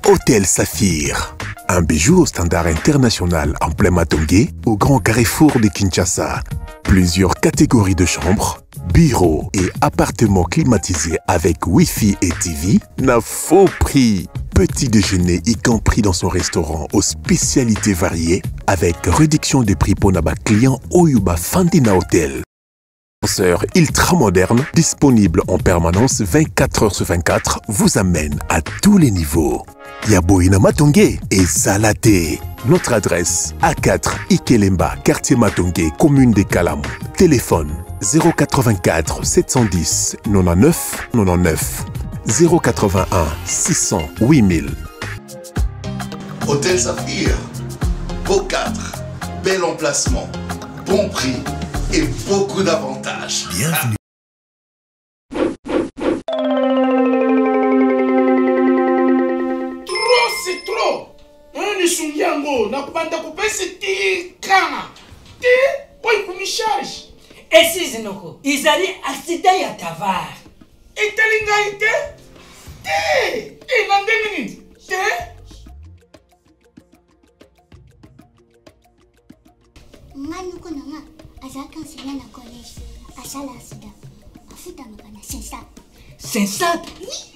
Hôtel Saphir. Un bijou au standard international en plein Matongé, au grand carrefour de Kinshasa. Plusieurs catégories de chambres, bureaux et appartements climatisés avec Wi-Fi et TV n'a faux prix. Petit déjeuner y compris dans son restaurant aux spécialités variées avec réduction des prix pour Naba client Oyuba Fandina Hotel. Ascenseur ultra moderne, disponible en permanence 24 heures sur 24, vous amène à tous les niveaux. Yaboina Matongé et Salaté. Notre adresse A4 Ikelemba, quartier Matongé, commune des Kalamou. Téléphone 084 710 99 99 081 600 8000. Hôtel Saphir, beau cadre, bel emplacement, bon prix et beaucoup d'avantages. Bienvenue. Trop, c'est trop. Un isungiango, na kubanda kupesi tika. Ti, oi kumicharge. Et si zinoko, izali accident ya tavar. Itelinga ite? Ti, inandeni te? Manuko nanga azaka enseignant na collège asala accident afuta makana sensap. Sensap?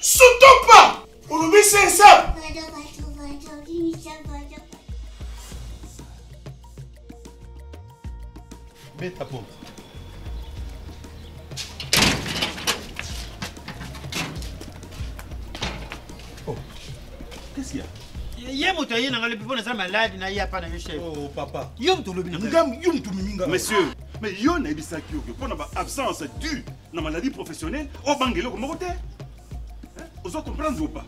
Surtout pas. Olobi sensap. Mets ta porte. Oh, qu'est-ce qu'il y a? Oh papa. Monsieur, mais yon a dit que pour une absence due dans la maladie professionnelle, au bangelo comme côté. Vous comprenez ou pas?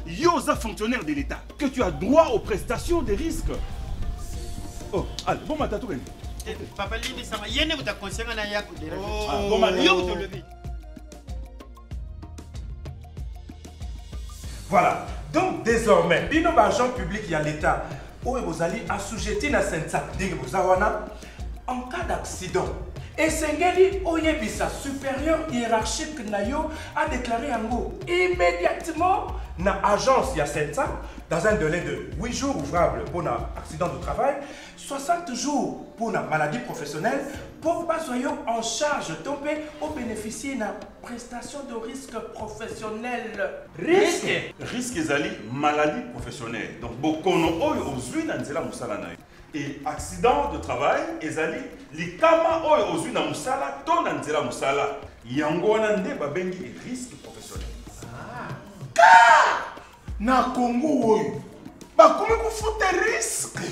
Yo a fonctionnaire de l'État que tu as droit aux prestations des risques. Oh, allez, bon matin tout. Papa Lini sama yene buta konsenga na yako de bon matin. Yo to lever. Voilà. Donc désormais, bino agent public y a l'État où vous allez assujetter na sensap ding bozawana en cas d'accident. Et Sengeli Oyebisa supérieur hiérarchique nayo a déclaré yango immédiatement na agence ya sensap dans un délai de 8 jours ouvrables pour un accident de travail, 60 jours pour une maladie professionnelle, pour pas soyons en charge tomber au bénéficier d'une prestation de risque professionnel. Risque? Risque ezali maladie professionnelle. Donc bokono oyo ozui na nzela musala na yo. Et accident de travail ezali likama oyo ozui na musala to na nzela musala. Yango wana nde babengi risque professionnel. Na Congo oyo bakomi kufuta risque.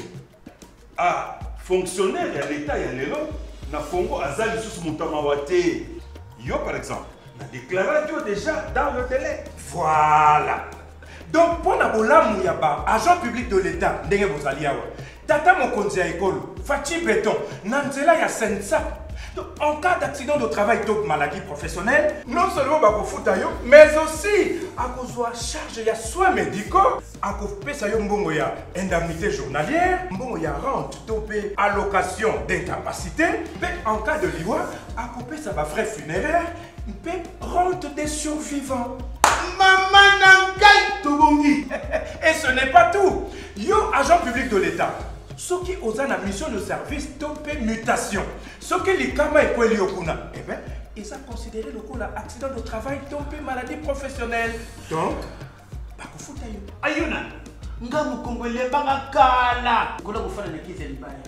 Ah, fonctionnaire ya l'État ya lelo na Congo azali sous moutama wate. Yo par exemple, na déclaré déjà dans le délai. Voilà. Donc pour na bolamu ya ba agent public de l'État ndenge bozali awa. Tata mokonzi ya ekolo, Fachi Béton, na nzela ya sensap. En cas d'accident de travail ou de maladie professionnelle, non seulement bakofuta yo, mais aussi à cause de charge ya soins médicaux, à cause de mbongo ya indemnité journalière, mbongo ya rente topé allocation d'incapacité, mais en cas de liwa, à cause de frais funéraires, mais rente des survivants. Maman Nangai Tobongi. Et ce n'est pas tout. Yo, agent public de l'État. Ce qui ont une mission de service topé mutation. Ce qui les kama et quoi liokuna. Eh bien, ils ont considéré le coup accident de travail topé maladie professionnelle. Donc, bakufuta yo. Ayuna. Nga mukongole banga kala. Kola kufana na kize libaya.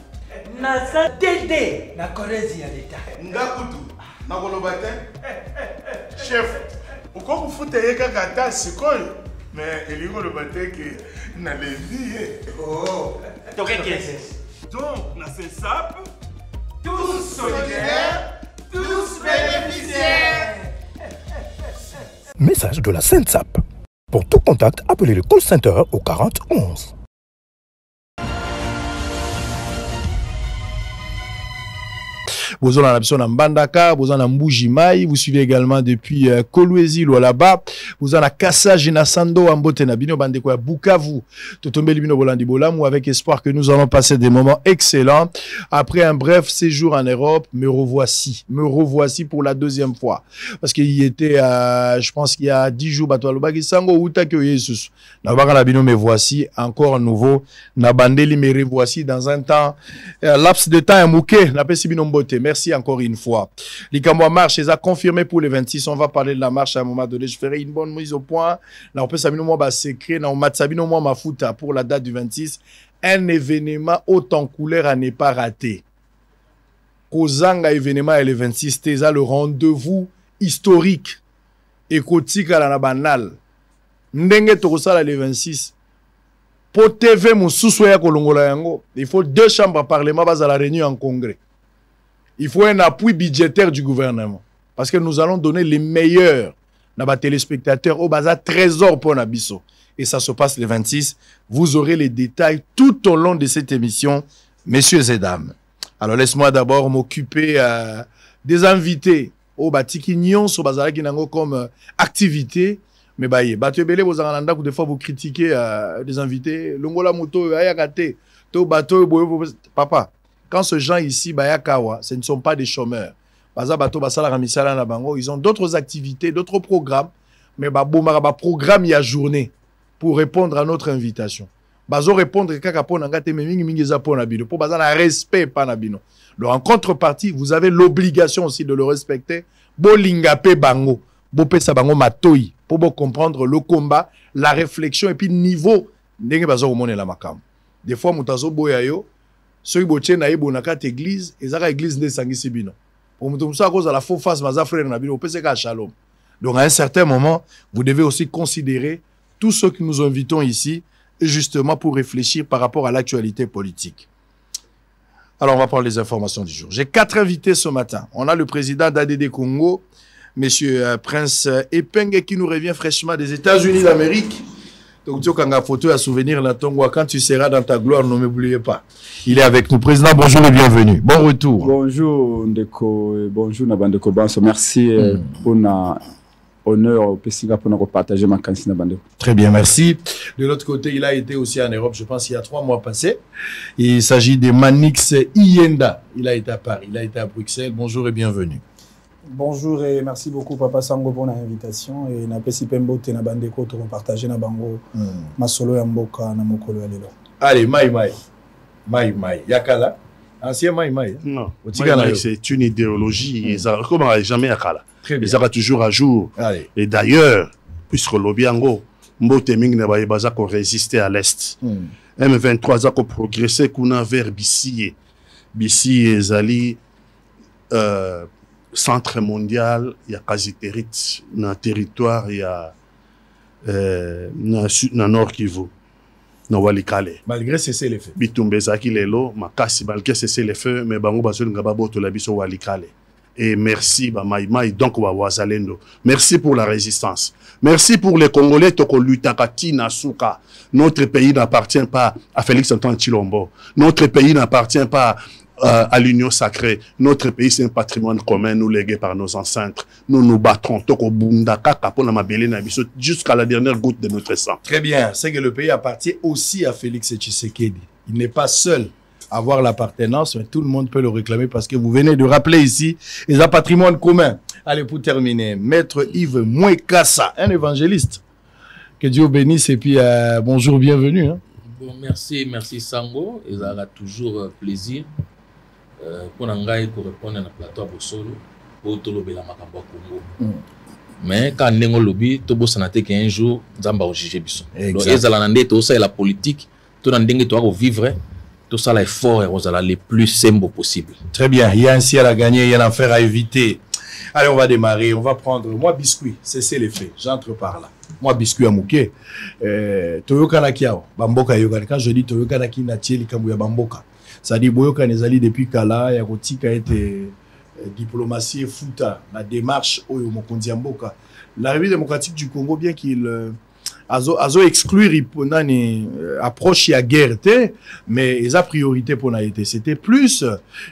Na sa dede na korezi ya l'État. Nga kutu. Na kolobate. Chef. Uko kufuta yeka kata sikoyo. Mais il y a le bâtiment qui n'a les vies. Oh. Donc, na sensap, tous solidaires, tous bénéficiaires. Message de la Sensap. Pour tout contact, appelez le call center au 40 11. Vous avez na Mbandaka, vous avez na Mbujimai, vous suivez également depuis Kolwezi là-bas. Vous avez na Kassa Jinasando Ambote na bino bandeko ya Bukavu. Totombeli bino bolandi bolamu avec espoir que nous allons passer des moments excellents après un bref séjour en Europe. Me revoici pour la deuxième fois parce qu'il était je pense qu'il y a 10 jours batwalobaki sango uta que Jesus. Na baka na bino me voici encore nouveau na bandeli me revoici dans un temps laps de temps mouké na pesi bino mbote. Merci encore une fois. Likambo marche les a confirmé pour les 26. On va parler de la marche à un moment donné. Je ferai une bonne mise au point. Là on peut sabino moi ba secret na matsabino moi mafuta pour la date du 26. Un événement haute en couleur à ne pas rater. Kozanga événement et le 26 c'est le rendez-vous historique et kotika la banal. Ndenge tokosala le 26. Pour TV mususu ya kolongola yango, il faut 2 chambres parlement bas à la réunion en congrès. Il faut un appui budgétaire du gouvernement parce que nous allons donner les meilleurs na téléspectateurs au bazar trésor pour Nabiso. Et ça se passe le 26. Vous aurez les détails tout au long de cette émission, messieurs et dames. Alors laisse-moi d'abord m'occuper des invités au Batiki Nyon sur bazar qui n'ont comme activité. Mais bateau belé vos aranda que des fois vous critiquez des invités. Longola moto ayakate to bateau papa. Quand ce gens ici bayakawa, ce ne sont pas des chômeurs. Baza bateau basala ramisala na bango, ils ont d'autres activités, d'autres programmes. Mais bomara programme y a journée pour répondre à notre invitation. Bazo répondre kaka pona ngate mingi mingi za pona bino pour baza na respect pa na bino. Donc en contrepartie, vous avez l'obligation aussi de le respecter. Bolinga pe bango, bo pesa bango matoi pour comprendre le combat, la réflexion et puis niveau ndenge bazo komone la makam. Des fois mutazo boya yo, ceux qui boche na yebo na kat église, ezaka église nde sangisi bino. Pour mutumsa à cause de la faux face baza frère na bino, pesa ka shalom. Donc à un certain moment, vous devez aussi considérer tous ceux que nous invitons ici, justement pour réfléchir par rapport à l'actualité politique. Alors, on va prendre les informations du jour. J'ai 4 invités ce matin. On a le président d'ADD Congo, Monsieur Prince Epenge, qui nous revient fraîchement des États-Unis d'Amérique. Donc, tu as une photo à souvenir dans ton quand tu seras dans ta gloire, ne m'oubliez pas. Il est avec nous. Président, bonjour et bienvenue. Bon retour. Bonjour, Ndeko. Bonjour, Nabandeko Banso. Merci pour honneur au Singapour pour partager ma candidature Nabandeko. Très bien, merci. De l'autre côté, il a été aussi en Europe, je pense, il y a 3 mois passés. Il s'agit de Manix Iyenda. Il a été à Paris, il a été à Bruxelles. Bonjour et bienvenue. Bonjour et merci beaucoup Papa Sango pour l'invitation et na pesi pembo te na bandeko to partager na bango masolo ya mboka na mokolo ya lelo. Allez, Mai Yakala. Ancien Mai. Non, c'est une idéologie comme jamais Yakala. Ils sont toujours à jour. Allez. Et d'ailleurs, puisque l'Obiango, Mbote Ming n'a pas résister à l'Est. M23 a progressé vers Bissi. Bissi et Zali, centre mondial, il y a quasi dans le territoire, il y a dans Nord Kivu. Malgré cesser les feux. Bitumbezaki lelo, makasi malgré cesser les feux, mais bango bazoli ngababo to la biso walikale. Et merci, Maïmaï, donc Wazalendo. Merci pour la résistance. Merci pour les Congolais, Toko Lutakati Nasuka. Notre pays n'appartient pas à Félix Antoine Chilombo. Notre pays n'appartient pas à l'Union sacrée. Notre pays, c'est un patrimoine commun, nous légué par nos ancêtres. Nous nous battrons Toko Bundaka, Kapona Mabele Nabiso, jusqu'à la dernière goutte de notre sang. Très bien. C'est que le pays appartient aussi à Félix Tshisekedi. Il n'est pas seul. Avoir l'appartenance, mais tout le monde peut le réclamer parce que vous venez de rappeler ici les patrimoine commun. Allez, pour terminer, Maître Yves Mouekassa, un évangéliste. Que Dieu bénisse et puis bonjour, bienvenue. Hein. Bon, merci Sango. Et ça a toujours plaisir pour répondre à la plateau à Bossolo pour tout le Makambo Congo. Mais quand on a lobby, tout le monde qu'un jour, Zamba au juger Bisson. Donc, la politique, tout le monde doit vivre. Tout ça là est fort et on va aller le plus simple possible. Très bien. Il y a un ciel à gagner, il y a un enfer à éviter. Allez, on va démarrer. On va prendre. Moi, biscuit, cessez les faits. J'entre par là. Moi, biscuit à Mouké. Toyoka Kiao. Bamboka Yoga. Quand je dis Toyoka Naki Natieli Kambuya Bamboka, ça dit Boyoka Nezali depuis Kala. Yakoti a été diplomatie fouta. La démarche Oyo Mokondi Mboka. La République démocratique du Congo, bien qu'il azo exclure nani approche ya guerre te, mais les a priorité pour na été c'était plus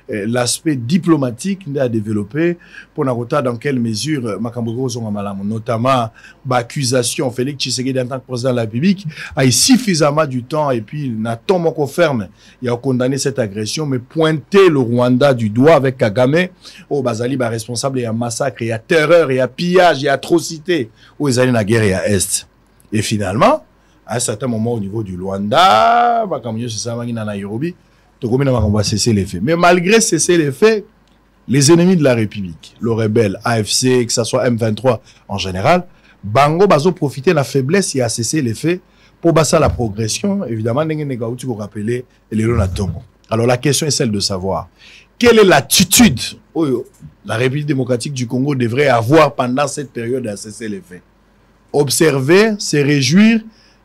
l'aspect diplomatique à développer pour na kota dans quelle mesure makambo zonga malamu, notamment accusation Félix Tshisekedi en tant que président de la République a suffisamment du temps et puis na ton moko ferme il a condamné cette agression, mais pointer le Rwanda du doigt avec Kagame au bazali ba responsable, il y a massacre, il y a terreur, il y a pillage, il y a atrocité où ils allaient la guerre et à est. Et finalement, à un certain moment au niveau du Rwanda, Nairobi, on cesser les faits. Mais malgré cesser les faits, les ennemis de la République, le rebelle, AFC, que ce soit M23 en général, Bango bazo profiter de la faiblesse et a cessé les faits pour basser la progression. Évidemment, vous rappeler les Tongo. Alors la question est celle de savoir quelle est l'attitude que la République démocratique du Congo devrait avoir pendant cette période à cesser les faits. Observer, se réjouir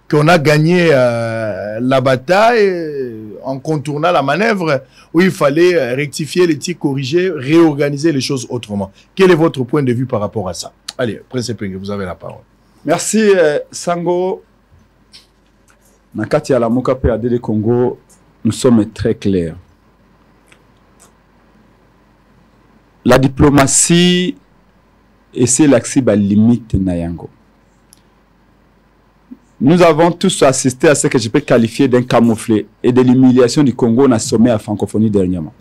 qu'on a gagné la bataille en contournant la manœuvre où il fallait rectifier les tirs, corriger, réorganiser les choses autrement. Quel est votre point de vue par rapport à ça? Allez, Prince Penge, vous avez la parole. Merci, Sango. Nakati à la Moka PAD de Congo, nous sommes très clairs. La diplomatie essaie l'accès à la limite Nayango. Nous avons tous assisté à ce que je peux qualifier d'un camouflet et de l'humiliation du Congo dans le sommet à francophonie dernièrement.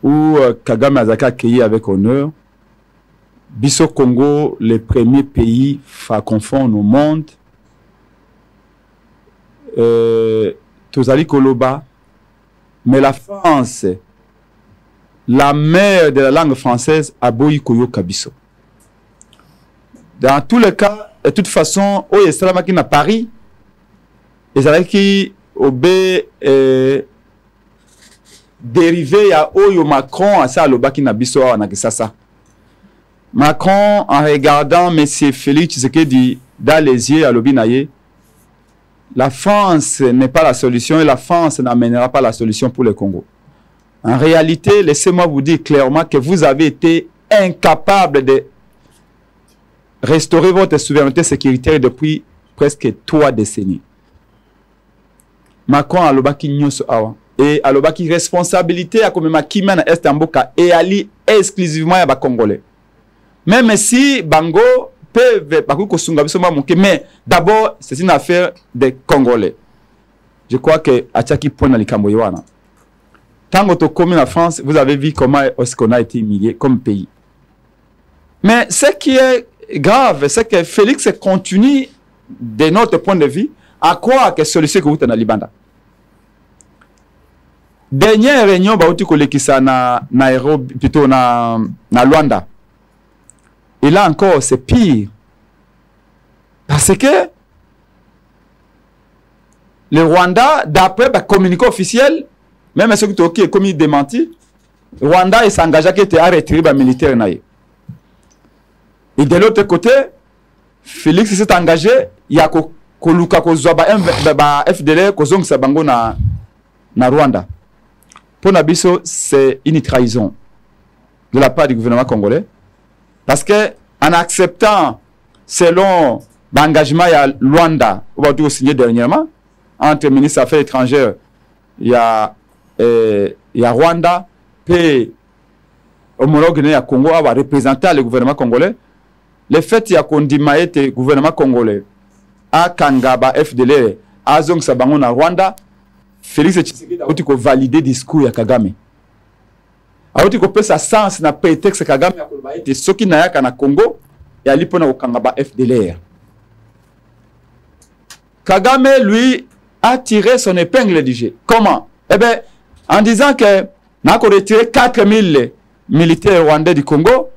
Où Kagame Azaka accueilli avec honneur. Bisso Congo, le premier pays francophone au monde. Tozali Koloba. Mais la France, la mère de la langue française, a boyi koyo kabiso. Dans tous les cas, de toute façon, au Yeslamaki na Paris, et ça qui obé dérivé à Oyo Macron à ça le baki na biso na kisasa. Macron en regardant monsieur Félix Tshisekedi dans les yeux à l'obinaye, la France n'est pas la solution et la France n'amènera pas la solution pour le Congo. En réalité, laissez-moi vous dire clairement que vous avez été incapable de restaurer votre souveraineté sécuritaire depuis presque 3 décennies. Macron a l'obaki nyonso awa et a l'obaki responsabilité à comme makima na est mboka et ali exclusivement ya ba congolais. Même si bango peuvent baku kosunga biso mamuke, mais d'abord c'est une affaire des Congolais. Je crois que Achaki point na likambo wana. Tant que comme en France, vous avez vu comment est-ce qu'on a été humilié comme pays. Mais ce qui est grave, c'est que Félix continue, de notre point de vue, à croire que solution que vous avez Libanda. Dernière réunion, bauti kolekisa na Nairobi, plutôt na Luanda. Et là encore, c'est pire. Parce que le Rwanda, d'après le communiqué officiel, même ceux qui ont commis démenti, Rwanda s'est engagé à retirer les militaires. Et de l'autre côté, Félix s'est engagé, il y a Koluka Kozwaba FDL Kozong Sabango na Rwanda. Pour Nabiso, c'est une trahison de la part du gouvernement congolais. Parce que en acceptant, selon l'engagement à Luanda, on va dire signé dernièrement, entre le ministre des Affaires étrangères, il y a Rwanda, puis homologue à Congo, va représenter le gouvernement congolais. Le fait qu'il y a Kondimaete, le gouvernement congolais, à Kangaba, FDL, à Zong Sabango na Rwanda, Félix Tshisekedi a validé le discours de Kagame. A fait sa sens na prétexte Kagame a validé ce qui n'a pas na Congo et à l'ipona au Kangaba FDLR. Kagame, lui, a tiré son épingle du jeu. Comment? Eh bien, en disant que n'a qu'on retiré 4000 militaires rwandais du Congo,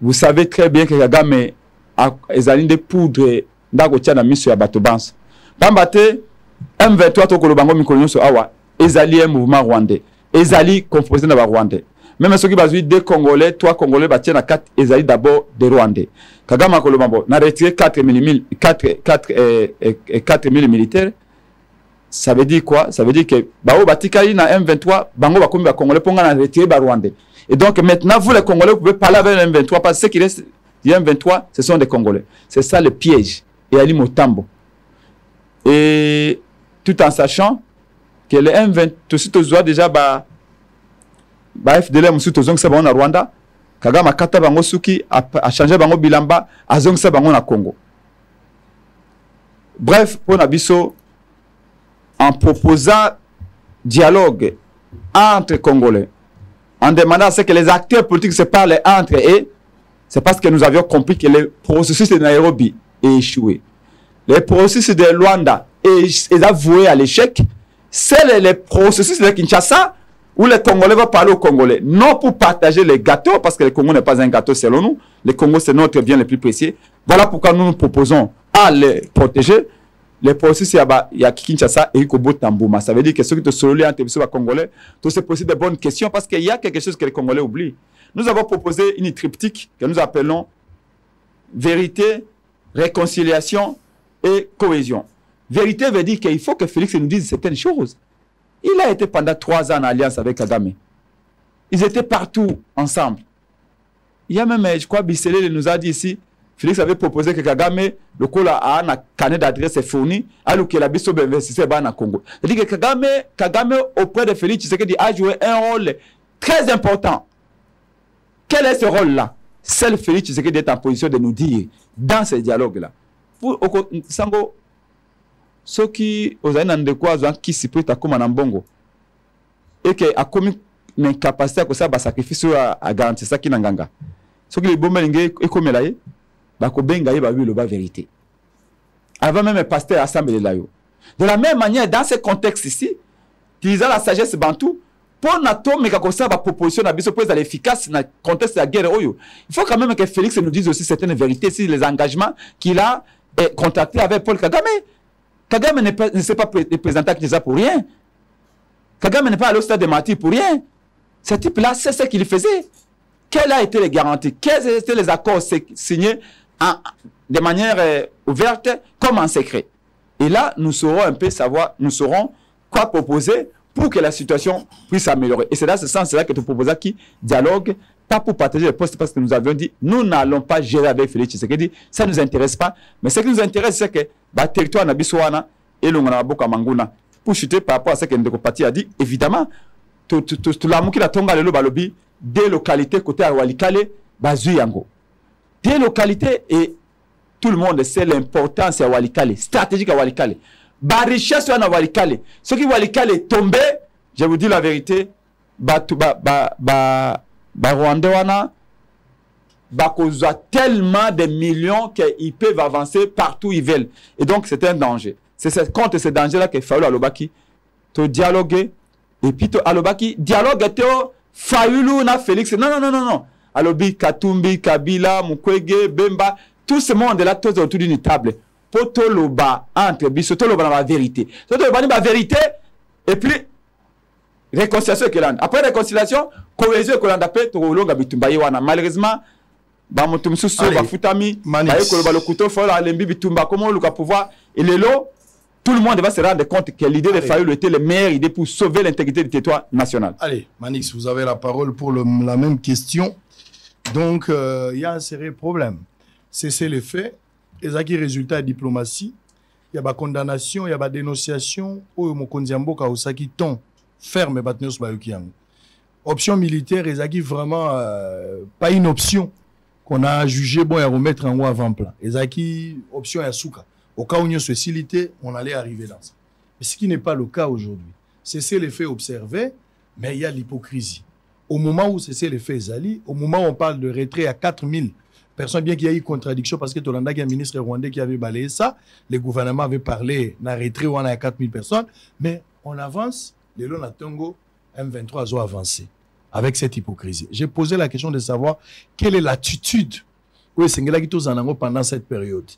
vous savez très bien que Kagame a des poudres dans la mission à Batobans. Bambate, M23 Tokolobango Mikolonso Awa, Ezali un mouvement rwandais. Ezali composé de Rwandais. Même ceux qui basent des Congolais, 3 Congolais battent à 4, Ezali d'abord des Rwandais. Kagame a Kolobambo, n'a retiré 4000 militaires. Ça veut dire quoi? Ça veut dire que Bao Batikali na M23, Bango Bakomi Congolais, Ponga n'a retiré Rwandais. Et donc maintenant, vous les Congolais, vous pouvez parler avec le M23 parce qu'il reste du M23, ce sont des Congolais. C'est ça le piège. Et Ali Motambo. Et tout en sachant que le M23, tout de suite, déjà, FDL, na Rwanda, Kagame Kata Bango Suki a changé Bango Bilamba, a Zongsa Bango na Congo. Bref, pour Nabiso, en proposant dialogue entre Congolais, en demandant à ce que les acteurs politiques se parlent entre eux, c'est parce que nous avions compris que le processus de Nairobi est échoué. Le processus de Luanda est avoué à l'échec. C'est le processus de Kinshasa où les Congolais vont parler aux Congolais, non pour partager les gâteaux, parce que le Congo n'est pas un gâteau selon nous. Le Congo, c'est notre bien le plus précieux. Voilà pourquoi nous nous proposons à les protéger. Le processus, il y a Kinshasa et Kobo Tambouma. Ça veut dire que ceux qui te sont entre les Congolais, tout c'est possible de bonnes questions, parce qu'il y a quelque chose que les Congolais oublient. Nous avons proposé une triptyque que nous appelons vérité, réconciliation et cohésion. Vérité veut dire qu'il faut que Félix nous dise certaines choses. Il a été pendant 3 ans en alliance avec Kagame. Ils étaient partout ensemble. Il y a même, je crois, Bissele nous a dit ici, Félix avait proposé que Kagame, le col a un carnet d'adresse est fourni, alors que la Bisso investissait dans Congo. C'est-à-dire que Kagame, auprès de Félix Tshisekedi, a joué un rôle très important. Quel est ce rôle-là? Seul Félix Tshisekedi est en position de nous dire, dans ce dialogue-là. Sango, ceux qui ont qui s'y peut comme un bongo et qui a commis une incapacité à ça, sacrifice à garantir ça qui n'a ganga. Ceux qui les bombes et comme là, la vérité. Avant même le pasteur assemblé là. De la même manière, dans ce contexte ici, utilisant la sagesse bantou, pour notre mais comme ça, la proposition n'a pas été efficace dans le contexte de la guerre. Il faut quand même que Félix nous dise aussi certaines vérités sur les engagements qu'il a contractés avec Paul Kagame. Kagame ne s'est pas présenté à Kinshasa pour rien. Kagame n'est pas allé au stade de Mati pour rien. Ce type-là, c'est ce qu'il faisait. Quelles ont été les garanties? Quels étaient les accords signés de manière ouverte comme en secret? Et là, nous saurons un peu savoir, nous saurons quoi proposer pour que la situation puisse s'améliorer. Et c'est dans ce sens-là que tu proposes qui dialogue, pas pour partager les postes, parce que nous avions dit, nous n'allons pas gérer avec Félix Tshisekedi, ça ne nous intéresse pas. Mais ce qui nous intéresse, c'est que le territoire Nabisouana et le Nganaboka Manguna, pour chuter par rapport à ce que Ndekopati a dit, évidemment, tout la mouki la tonga le balobi, des localités côté à Walikale, Bazu Yango. Des localités, et tout le monde sait l'importance à Walikale, stratégique à Walikale. Ba richesse à Walikale. Ce qui Walikale est tombé, je vous dis la vérité, Rwanda a tellement de millions qu'ils peuvent avancer partout où ils veulent. Et donc, c'est un danger. C'est contre ce danger-là qu'il faut Alobaki te dialoguer. Et puis, Alobaki, dialogue était Fayoulou na Félix. Non. Alobi, Katumbi, Kabila, Mukwege, Bemba, tout ce monde-là, tous autour d'une table. Pour Toloba, entre Bisso, Toloba la vérité. Toloba la vérité, et puis, réconciliation et Kelanda. Après réconciliation, cohésion et Kelanda, malheureusement, tout le monde va se rendre compte que l'idée de Fayoulou était la meilleure idée pour sauver l'intégrité du territoire national. Allez, Manix, vous avez la parole pour la même question. Donc, il y a un sérieux problème. C'est le fait. Il y a des résultats de diplomatie. Il y a des condamnations, il y a des dénonciations. Ferme. Option militaire, il y a vraiment pas une option qu'on a jugé bon à remettre en haut avant-plan. Il y a une option à Souka. Au cas où nous sommes facilité, on allait arriver dans ça. Mais ce qui n'est pas le cas aujourd'hui. C'est l'effet observé, mais il y a l'hypocrisie. Au moment où c'est l'effet Zali, au moment où on parle de retrait à 4000 personnes, bien qu'il y ait eu contradiction, parce que Tolanda, il y a un ministre rwandais qui avait balayé ça, le gouvernement avait parlé d'un retrait où on a 4000 personnes, mais on avance, les lots na Tongo, M23 ont avancé avec cette hypocrisie. J'ai posé la question de savoir quelle est l'attitude pendant cette période.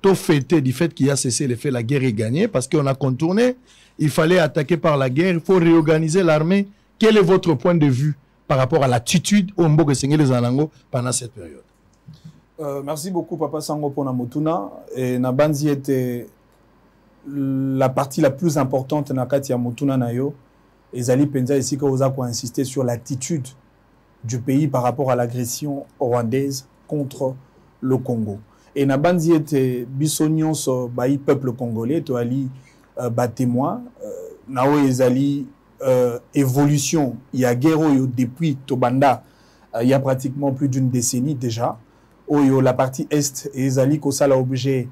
Tout fêté du fait qu'il y a cessé l'effet, la guerre est gagnée, parce qu'on a contourné, il fallait attaquer par la guerre, il faut réorganiser l'armée. Quel est votre point de vue par rapport à l'attitude au Mbogo Sengele Zanango pendant cette période? Merci beaucoup, Papa Sango, pour Namotuna. Et Nabanzi était la partie la plus importante dans Katia Motuna Nayo. Et Zali Penza ici que vous avez insisté sur l'attitude du pays par rapport à l'agression rwandaise contre le Congo. Et na bandi était bisognon so baï peuple congolais to ali témoin na o ezali évolution il y a guerre depuis Tobanda il y a pratiquement plus d'une décennie déjà où la partie est ezali ko sala objet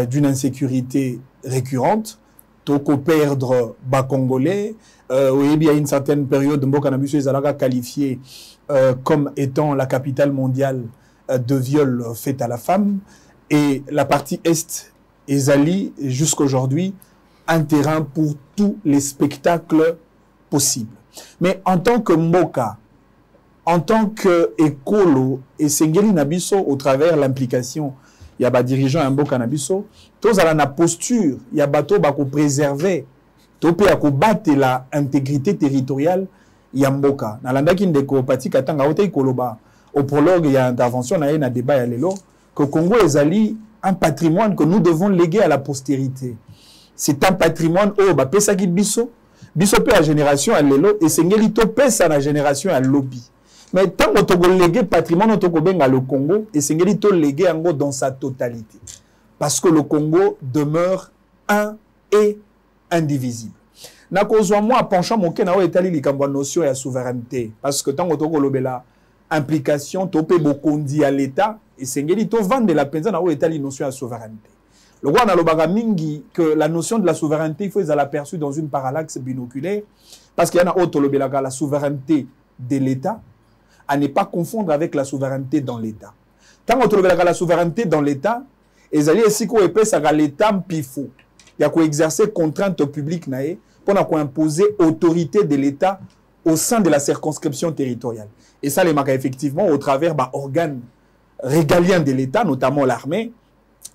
d'une insécurité récurrente toko perdre bas congolais il y a une certaine période Mboka na biso ezalaka qualifié comme étant la capitale mondiale de viol fait à la femme, et la partie est ezali jusqu'aujourd'hui un terrain pour tous les spectacles possibles. Mais en tant que Mboka, en tant que écolo et Sengeli Nabiso au travers l'implication il y a des dirigeants à Mboka Nabiso, tous à la posture, il y a bateau bako préserver, topé à combattre la intégrité territoriale il y a Mboka. Dans l'andaki ndeko pati katanga ote koloba. Au prologue, il y a intervention, il y a un débat à l'élo, que le Congo est un patrimoine que nous devons léguer à la postérité. C'est un patrimoine, pesa ki biso pe la génération à l'élo, et c'est ngeli pesa la génération à lobby. Mais tant que tu légué patrimoine, tu as le Congo, et c'est ngeli légué dans sa totalité. Parce que le Congo demeure un et indivisible. Nakozwa moi penchant mon kena o etali likambo notion ya souveraineté, parce que tant que tu lobela implication topé bokondi à l'état et sengeli to vendre la penza na o etali notion de souveraineté. Le roi na lobaka mingi que la notion de la souveraineté il faut être aperçue dans une parallaxe binoculaire parce qu'il y en a autre lobelaka la souveraineté de l'état à ne pas confondre avec la souveraineté dans l'état. Tant que lobelaka la souveraineté dans l'état ezali esiko epesa l'état mpifo ya ko exercer contrainte publique nae pour na ko imposer autorité de l'état au sein de la circonscription territoriale. Et ça, les marques effectivement au travers d'organes régaliens de l'État, notamment l'armée,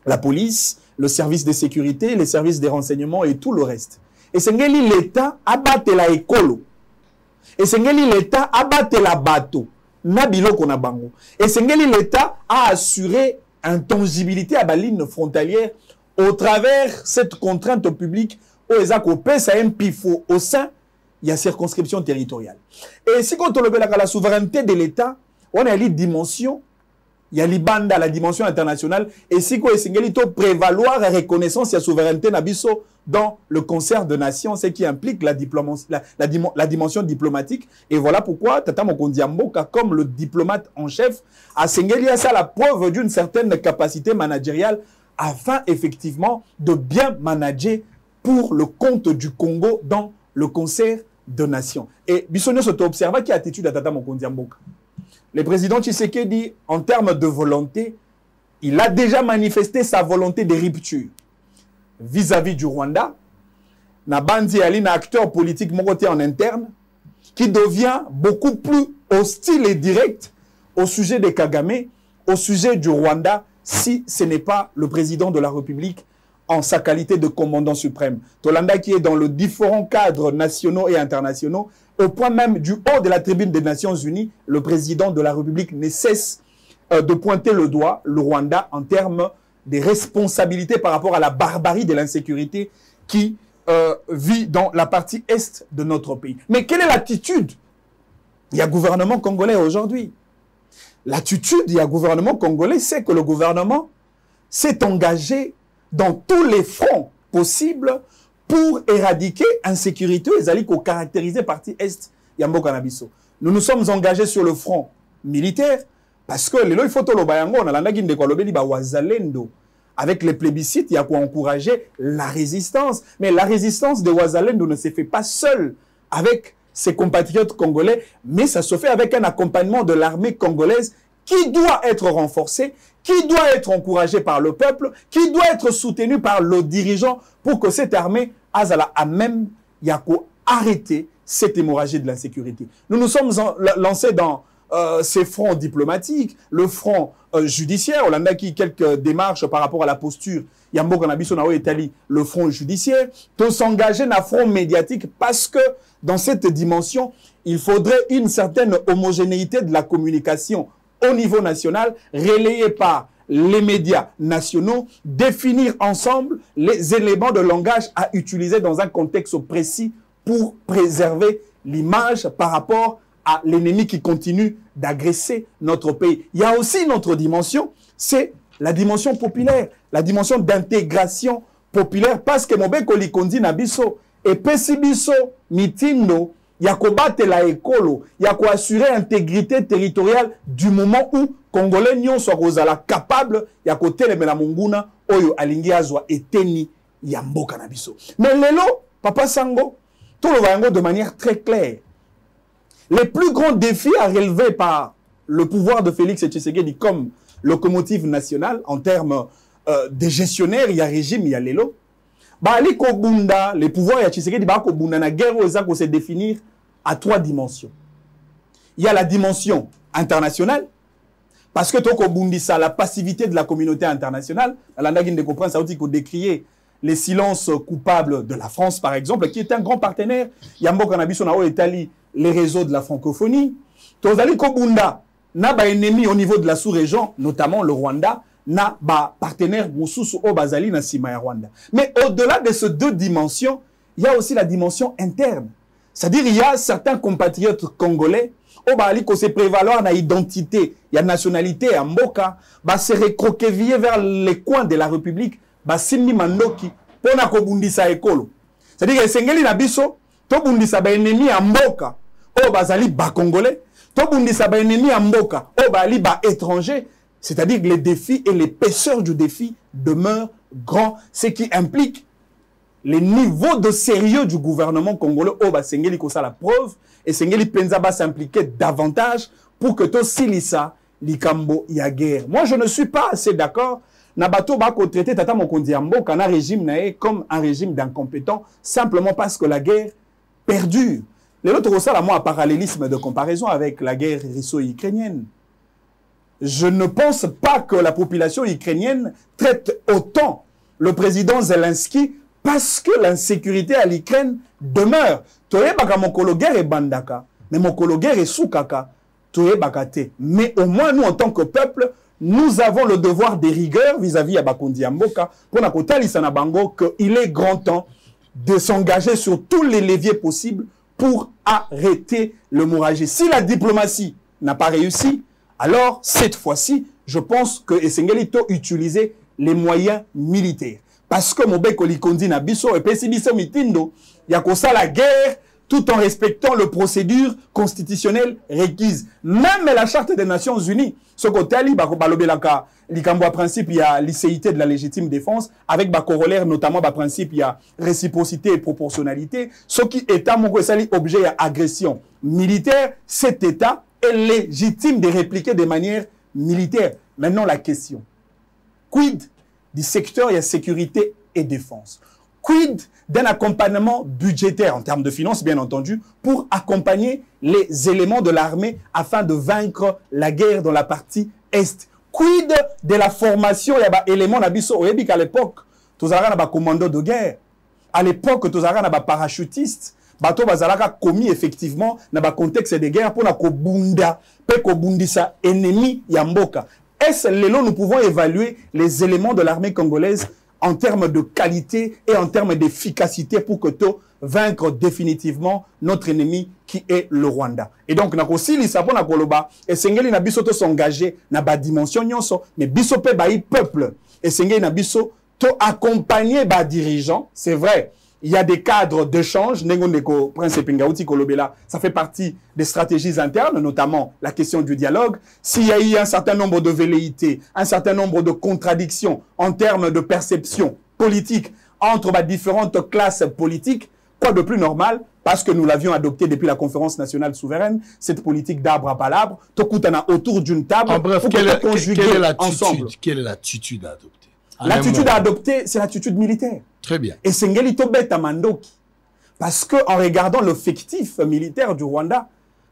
la police, le service de sécurité, les services de renseignement et tout le reste. Et c'est l'État abatte la écolo. Et c'est l'État abatte la bateau. Nabilo konabango. Et c'est l'État a assuré intangibilité à la ligne frontalière au travers cette contrainte publique où les acopés ça un pifo au sein il y a circonscription territoriale. Et si quand on le la souveraineté de l'État, on a une dimension, il y a l'Ibanda, la dimension internationale, et si quoi est prévaloir la reconnaissance de la souveraineté nabiso dans le concert de nations, ce qui implique la dimension diplomatique. Et voilà pourquoi Tata Mokondi Mboka, comme le diplomate en chef, a Sengeli à ça la preuve d'une certaine capacité managériale afin effectivement de bien manager pour le compte du Congo dans le concert de nations. Et Bissonio s'est observé qui attitude à Tata Mokondi Mboka. Le président Tshisekedi, en termes de volonté, il a déjà manifesté sa volonté de rupture vis-à-vis du Rwanda. Nabandi Ali, un acteur politique monté en interne, qui devient beaucoup plus hostile et direct au sujet de Kagame, au sujet du Rwanda, si ce n'est pas le président de la République en sa qualité de commandant suprême. Tolanda qui est dans le différents cadres nationaux et internationaux, au point même du haut de la tribune des Nations Unies, le président de la République ne cesse de pointer le doigt, le Rwanda, en termes des responsabilités par rapport à la barbarie de l'insécurité qui vit dans la partie est de notre pays. Mais quelle est l'attitude? Il y a un gouvernement congolais aujourd'hui. L'attitude, il y a un gouvernement congolais, c'est que le gouvernement s'est engagé dans tous les fronts possibles pour éradiquer l'insécurité et les caractériser partie est Yambo Kanabiso. Nous nous sommes engagés sur le front militaire parce que il faut que avec les plébiscites, il y a quoi encourager la résistance. Mais la résistance de Ouazalendo ne se fait pas seule avec ses compatriotes congolais, mais ça se fait avec un accompagnement de l'armée congolaise qui doit être renforcé, qui doit être encouragé par le peuple, qui doit être soutenu par le dirigeant pour que cette armée azala a même arrêter cette hémorragie de l'insécurité. Nous nous sommes lancés dans ces fronts diplomatiques, le front judiciaire, on a qui quelques démarches par rapport à la posture, Yambo Kanabiso Nao Italie, le front judiciaire, tout s'engager dans le front médiatique parce que dans cette dimension, il faudrait une certaine homogénéité de la communication au niveau national, relayée par les médias nationaux, définir ensemble les éléments de langage à utiliser dans un contexte précis pour préserver l'image par rapport à l'ennemi qui continue d'agresser notre pays. Il y a aussi une autre dimension, c'est la dimension populaire, la dimension d'intégration populaire, parce que Mobeko Likondi na biso, et pesi biso mitindo, ya kobattre la écolo, ya ko assurer l'intégrité territoriale du moment où Congolais nyon soit kozala capable ya kote le mela munguna oyo alingi azwa eteni ya mboka na biso. Mais lelo, Papa Sango, tout le va de manière très claire. Les plus grands défis à relever par le pouvoir de Félix Tshisekedi comme locomotive nationale en termes de gestionnaire, il y a régime, il y a lelo. Bali Kobunda, les pouvoirs ya Tshisekedi ba Kobunda na guerre aux se définir à 3 dimensions. Il y a la dimension internationale, parce que Toko Bundisa, la passivité de la communauté internationale, la Nagin de comprendre, ça veut dire qu'on décriait les silences coupables de la France, par exemple, qui est un grand partenaire. Yambo Kanabiso Nao Italie, les réseaux de la francophonie. Tozali Kobunda, n'a pas ennemi au niveau de la sous-région, notamment le Rwanda, n'a pas partenaire Moussousou Obazali na Sima Rwanda. Mais au-delà de ces 2 dimensions, il y a aussi la dimension interne. C'est-à-dire il y a certains compatriotes congolais Obali ko se prévaloir na identité, il y a nationalité à Mboka, ba se recroqueviller vers les coins de la République, ba simmi mandoki pona ko bundisa ekolo. C'est-à-dire que sengeli na biso to bundisa ba ennemi à Mboka, o bazali ba congolais, to bundisa ba ennemi à Mboka, o bali ba étranger. C'est-à-dire que les défis et l'épaisseur du défi demeurent grands, ce qui implique les niveaux de sérieux du gouvernement congolais. Oh, bah, Sengeli kosa la preuve, et Sengeli Penza va s'impliquer davantage pour que to silisa likambo ya guerre. Moi, je ne suis pas assez d'accord. Nabato ba ko traiter tata mokondi ambo kana régime nae comme un régime d'incompétents, simplement parce que la guerre perdure. Les autres ça là moi un parallélisme de comparaison avec la guerre russo-ukrainienne. Je ne pense pas que la population ukrainienne traite autant le président Zelensky parce que l'insécurité à l'Ukraine demeure. Toye baka mokolo guerre et bandaka, mais mokolo guerre et soukaka, toye bakate. Mais au moins nous en tant que peuple, nous avons le devoir de rigueur vis-à-vis à Bakondi Amboka pour na kotalisa na bango qu'il est grand temps de s'engager sur tous les leviers possibles pour arrêter l'hémorragie. Si la diplomatie n'a pas réussi, alors cette fois-ci, je pense que Essengelito utilisait les moyens militaires. Parce que Mobeko Likondi na biso et pesi biso mitindo, ya kosa la guerre tout en respectant les procédures constitutionnelles requises. Même la charte des Nations Unies, ce côté ali balobelaka likambo a principe il y a licéité de la légitime défense avec ba corollaire notamment ba principe il y a réciprocité et proportionnalité. Ce qui état moko sali objet à agression militaire, cet état est légitime de répliquer de manière militaire. Maintenant la question, quid du secteur et sécurité et défense? Quid d'un accompagnement budgétaire en termes de finances, bien entendu, pour accompagner les éléments de l'armée afin de vaincre la guerre dans la partie Est? Quid de la formation? Il y a des éléments qu'à l'époque, tous avons commando de guerre. À l'époque, tous avons parachutiste. Bato bazalaka commis effectivement dans le contexte de guerre pour na kobunda, pe kobundisa ennemi yamboka. Est-ce que nous pouvons évaluer les éléments de l'armée congolaise en termes de qualité et en termes d'efficacité pour que tu vaincre définitivement notre ennemi qui est le Rwanda. Et donc, nous avons et Sengeli na biso to s'engager na ba dimension nyonso, mais biso pe ba peuple. Et Sengeli na biso to accompagner ba dirigeants, c'est vrai. Il y a des cadres d'échange, ça fait partie des stratégies internes, notamment la question du dialogue. S'il y a eu un certain nombre de velléités, un certain nombre de contradictions en termes de perception politique entre différentes classes politiques, quoi de plus normal, parce que nous l'avions adopté depuis la conférence nationale souveraine, cette politique d'arbre à palabre, autour d'une table, en bref, pour quelle est ensemble. Quelle est l'attitude à adopter? L'attitude à adopter, c'est l'attitude militaire. Très bien. Et Sengeli Tobeta Mandoki. Parce qu'en regardant l'effectif militaire du Rwanda,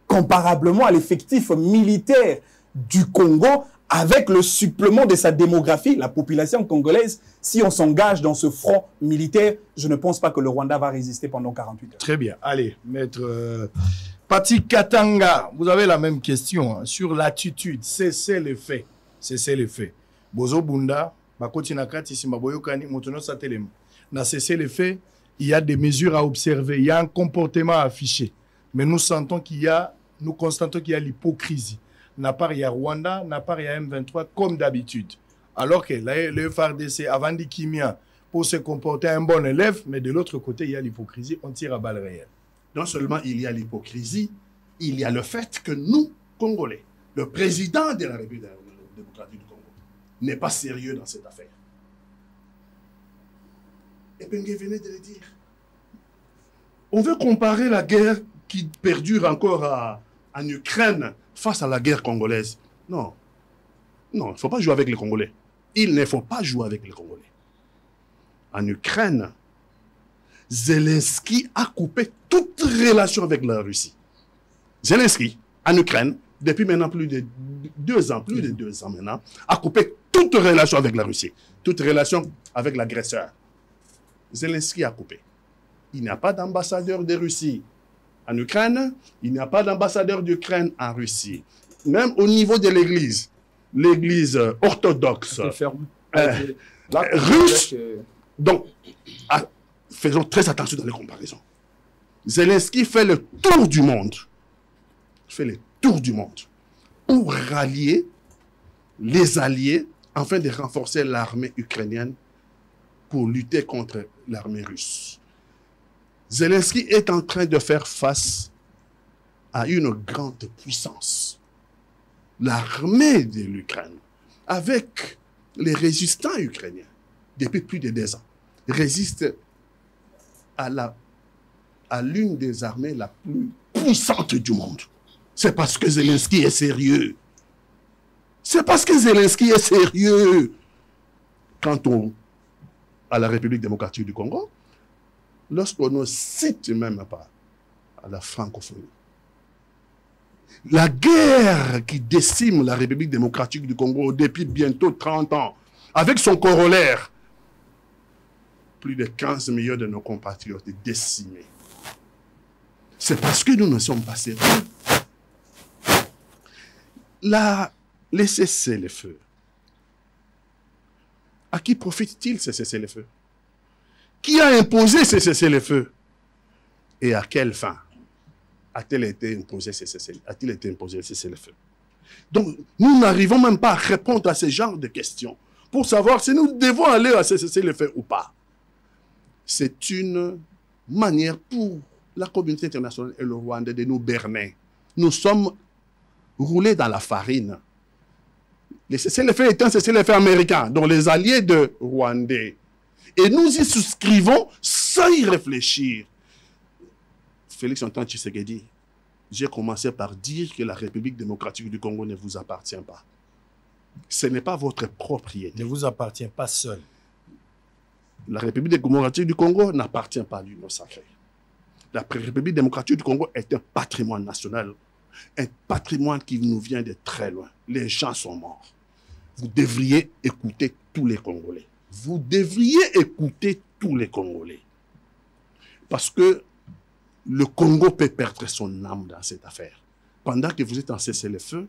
comparablement à l'effectif militaire du Congo, avec le supplément de sa démographie, la population congolaise, si on s'engage dans ce front militaire, je ne pense pas que le Rwanda va résister pendant 48 heures. Très bien. Allez, maître Pati Katanga, vous avez la même question hein, sur l'attitude. Cessez les faits. Cessez les faits. Bozo Bunda, Bakoti Nakati, Simbaboyokani, Motono Satelem. Na cessé les faits, il y a des mesures à observer, il y a un comportement à afficher. Mais nous sentons qu'il y a, nous constatons qu'il y a l'hypocrisie. n'a pas il y a Rwanda, n'a pas il y a M23 comme d'habitude. Alors que le FARDC, avant dit Kimia, pour se comporter un bon élève, mais de l'autre côté, il y a l'hypocrisie, on tire à balles réelles. Non seulement il y a l'hypocrisie, il y a le fait que nous, Congolais, le président de la République démocratique du Congo, n'est pas sérieux dans cette affaire. Et Bengue venait de le dire. On veut comparer la guerre qui perdure encore en Ukraine face à la guerre congolaise. Non. Non, il ne faut pas jouer avec les Congolais. Il ne faut pas jouer avec les Congolais. En Ukraine, Zelensky a coupé toute relation avec la Russie. Zelensky, en Ukraine, depuis maintenant plus de 2 ans maintenant, a coupé toute relation avec la Russie, toute relation avec l'agresseur. Zelensky a coupé. Il n'y a pas d'ambassadeur de Russie en Ukraine, il n'y a pas d'ambassadeur d'Ukraine en Russie. Même au niveau de l'église orthodoxe russe, donc faisons très attention dans les comparaisons. Zelensky fait le tour du monde. Pour rallier les alliés afin de renforcer l'armée ukrainienne pour lutter contre l'armée russe. Zelensky est en train de faire face à une grande puissance. L'armée de l'Ukraine, avec les résistants ukrainiens, depuis plus de 2 ans, résiste à l'une des armées la plus puissante du monde. C'est parce que Zelensky est sérieux. C'est parce que Zelensky est sérieux. Quant à la République démocratique du Congo, lorsqu'on ne cite même pas à la francophonie, la guerre qui décime la République démocratique du Congo depuis bientôt 30 ans, avec son corollaire, plus de 15 millions de nos compatriotes décimés. C'est parce que nous ne sommes pas sérieux. Les cessez-le-feu. À qui profite-t-il ces cessez-le-feu? Qui a imposé ces cessez-le-feu? Et à quelle fin a-t-il été imposé ces cessez-le-feu? Donc, nous n'arrivons même pas à répondre à ce genre de questions pour savoir si nous devons aller à ces cessez-le-feu ou pas. C'est une manière pour la communauté internationale et le Rwanda de nous berner. Nous sommes roulés dans la farine. Les cessez-le-feu est un cessez-le-feu américain, dont les alliés de Rwandais. Et nous y souscrivons sans y réfléchir. Félix Antoine Tshisekedi, j'ai commencé par dire que la République démocratique du Congo ne vous appartient pas. Ce n'est pas votre propriété. Ne vous appartient pas seul. La République démocratique du Congo n'appartient pas à l'Union sacrée. La République démocratique du Congo est un patrimoine national, un patrimoine qui nous vient de très loin. Les gens sont morts. Vous devriez écouter tous les Congolais. Vous devriez écouter tous les Congolais. Parce que le Congo peut perdre son âme dans cette affaire. Pendant que vous êtes en cessez-le-feu,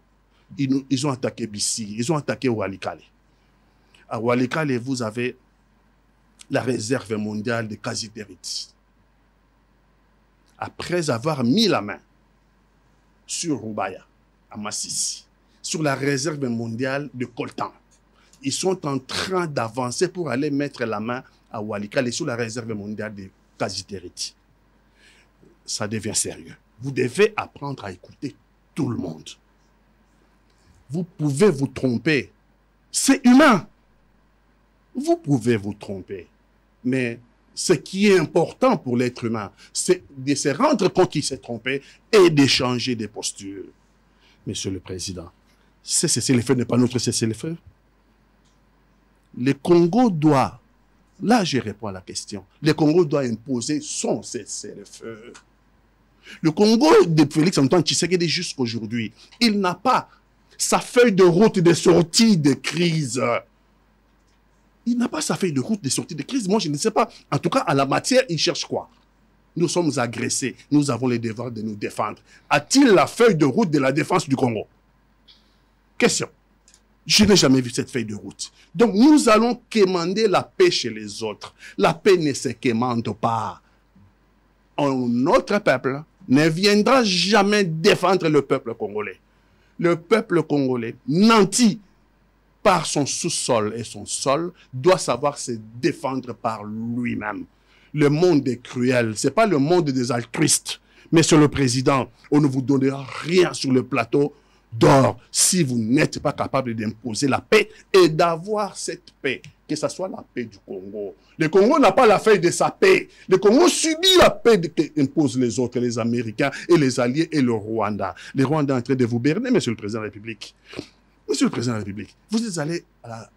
ils ont attaqué Bissi, ils ont attaqué Walikale. À Walikale, vous avez la réserve mondiale de Kasiterite. Après avoir mis la main sur Rubaya, à Massissi, sur la réserve mondiale de Coltan, ils sont en train d'avancer pour aller mettre la main à Walikale sur la réserve mondiale de Kasiterite. Ça devient sérieux. Vous devez apprendre à écouter tout le monde. Vous pouvez vous tromper. C'est humain. Vous pouvez vous tromper. Mais ce qui est important pour l'être humain, c'est de se rendre compte qu'il s'est trompé et d'échanger des postures. Monsieur le Président, ce cessez-le-feu n'est pas notre cessez-le-feu. Le Congo doit, là je réponds à la question, le Congo doit imposer son cessez-le-feu. Le Congo de Félix Antoine Tshisekedi jusqu'aujourd'hui, il n'a pas sa feuille de route de sortie de crise. Il n'a pas sa feuille de route de sortie de crise. Moi, je ne sais pas. En tout cas, à la matière, il cherche quoi? Nous sommes agressés. Nous avons le devoir de nous défendre. A-t-il la feuille de route de la défense du Congo? Question. Je n'ai jamais vu cette feuille de route. Donc, nous allons quémander la paix chez les autres. La paix ne se quémande pas. Notre peuple ne viendra jamais défendre le peuple congolais. Le peuple congolais, nanti par son sous-sol et son sol, doit savoir se défendre par lui-même. Le monde est cruel. Ce n'est pas le monde des altruistes. Monsieur le Président, on ne vous donnera rien sur le plateau d'or si vous n'êtes pas capable d'imposer la paix et d'avoir cette paix, que ce soit la paix du Congo. Le Congo n'a pas la feuille de sa paix. Le Congo subit la paix qu'imposent les autres, les Américains et les alliés et le Rwanda. Le Rwanda est en train de vous berner, Monsieur le Président de la République. Monsieur le Président de la République, vous êtes allé à la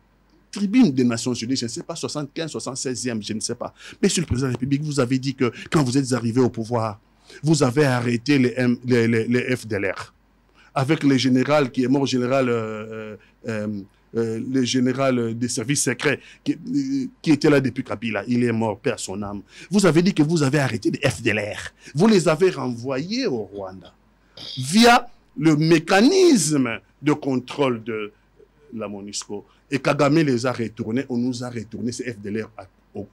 tribune des Nations Unies, je ne sais pas, 75, 76e, je ne sais pas. Monsieur le Président de la République, vous avez dit que quand vous êtes arrivé au pouvoir, vous avez arrêté les FDLR. Avec le général qui est mort, le général des services secrets qui était là depuis Kabila, il est mort, paix à son âme. Vous avez dit que vous avez arrêté les FDLR. Vous les avez renvoyés au Rwanda via le mécanisme de contrôle de la MONUSCO. Et Kagame les a retournés, on nous a retourné ces FDLR au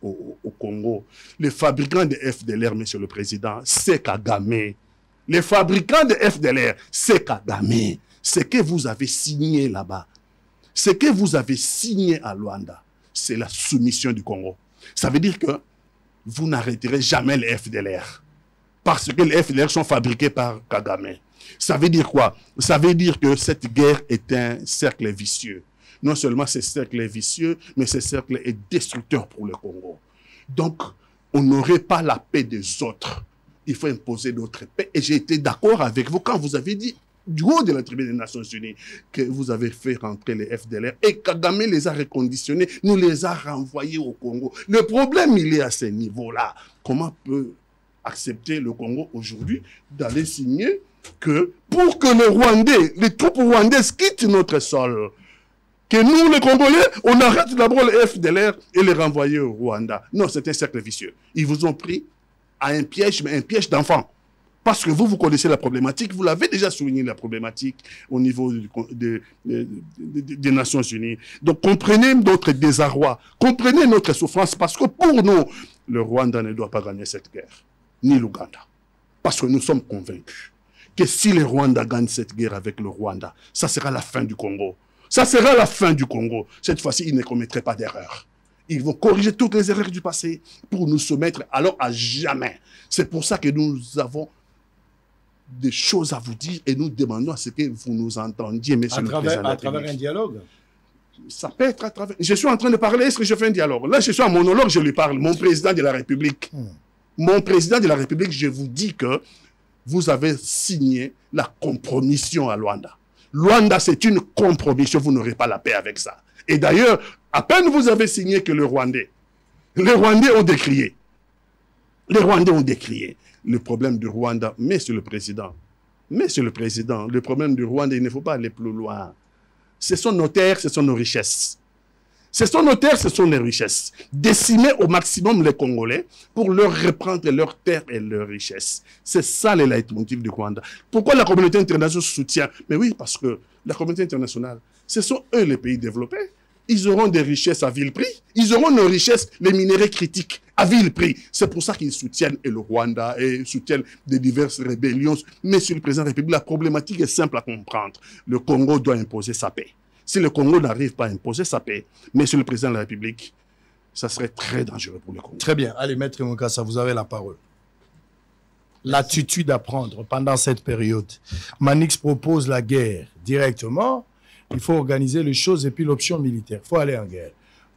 Congo. Les fabricants de FDLR, Monsieur le Président, c'est Kagame. Les fabricants de FDLR, c'est Kagame. Ce que vous avez signé là-bas, ce que vous avez signé à Luanda, c'est la soumission du Congo. Ça veut dire que vous n'arrêterez jamais les FDLR. Parce que les FDLR sont fabriqués par Kagame. Ça veut dire quoi? Ça veut dire que cette guerre est un cercle vicieux. Non seulement ce cercle est vicieux, mais ce cercle est destructeur pour le Congo. Donc, on n'aurait pas la paix des autres. Il faut imposer notre paix. Et j'ai été d'accord avec vous quand vous avez dit, du haut de la tribune des Nations Unies, que vous avez fait rentrer les FDLR et Kagame les a reconditionnés, nous les a renvoyés au Congo. Le problème, il est à ce niveau-là. Comment peut accepter le Congo aujourd'hui d'aller signer que pour que les troupes rwandaises quittent notre sol, que nous, les Congolais, on arrête d'abord les FDLR et les renvoyer au Rwanda. Non, c'est un cercle vicieux. Ils vous ont pris à un piège, mais un piège d'enfant. Parce que vous connaissez la problématique, vous l'avez déjà souligné la problématique au niveau des Nations Unies. Donc comprenez notre désarroi, comprenez notre souffrance, parce que pour nous, le Rwanda ne doit pas gagner cette guerre, ni l'Ouganda. Parce que nous sommes convaincus que si le Rwanda gagne cette guerre avec le Rwanda, ça sera la fin du Congo. Ça sera la fin du Congo. Cette fois-ci, ils ne commettraient pas d'erreur. Ils vont corriger toutes les erreurs du passé pour nous soumettre alors à jamais. C'est pour ça que nous avons des choses à vous dire et nous demandons à ce que vous nous entendiez, Monsieur le Président. À travers un dialogue? Ça peut être à travers... Je suis en train de parler, est-ce que je fais un dialogue? Là, je suis en monologue, je lui parle. Mon président de la République. Mon président de la République, je vous dis que vous avez signé la compromission à Luanda. Luanda, c'est une compromission, vous n'aurez pas la paix avec ça. Et d'ailleurs, à peine vous avez signé que les Rwandais ont décrié. Les Rwandais ont décrié le problème du Rwanda. Monsieur le Président, le problème du Rwanda, il ne faut pas aller plus loin. Ce sont nos terres, ce sont nos richesses. Ce sont nos terres, ce sont les richesses. Décimer au maximum les Congolais pour leur reprendre leurs terres et leurs richesses. C'est ça le leitmotiv du Rwanda. Pourquoi la communauté internationale soutient? Mais oui, parce que la communauté internationale, ce sont eux les pays développés. Ils auront des richesses à vil prix. Ils auront nos richesses, les minéraux critiques, à vil prix. C'est pour ça qu'ils soutiennent le Rwanda et soutiennent des diverses rébellions. Monsieur le Président de la République, la problématique est simple à comprendre. Le Congo doit imposer sa paix. Si le Congo n'arrive pas à imposer sa paix, Monsieur le Président de la République, ça serait très dangereux pour le Congo. Très bien. Allez, Maître Mukasa, vous avez la parole. L'attitude à prendre pendant cette période. Manix propose la guerre directement. Il faut organiser les choses et puis l'option militaire. Il faut aller en guerre.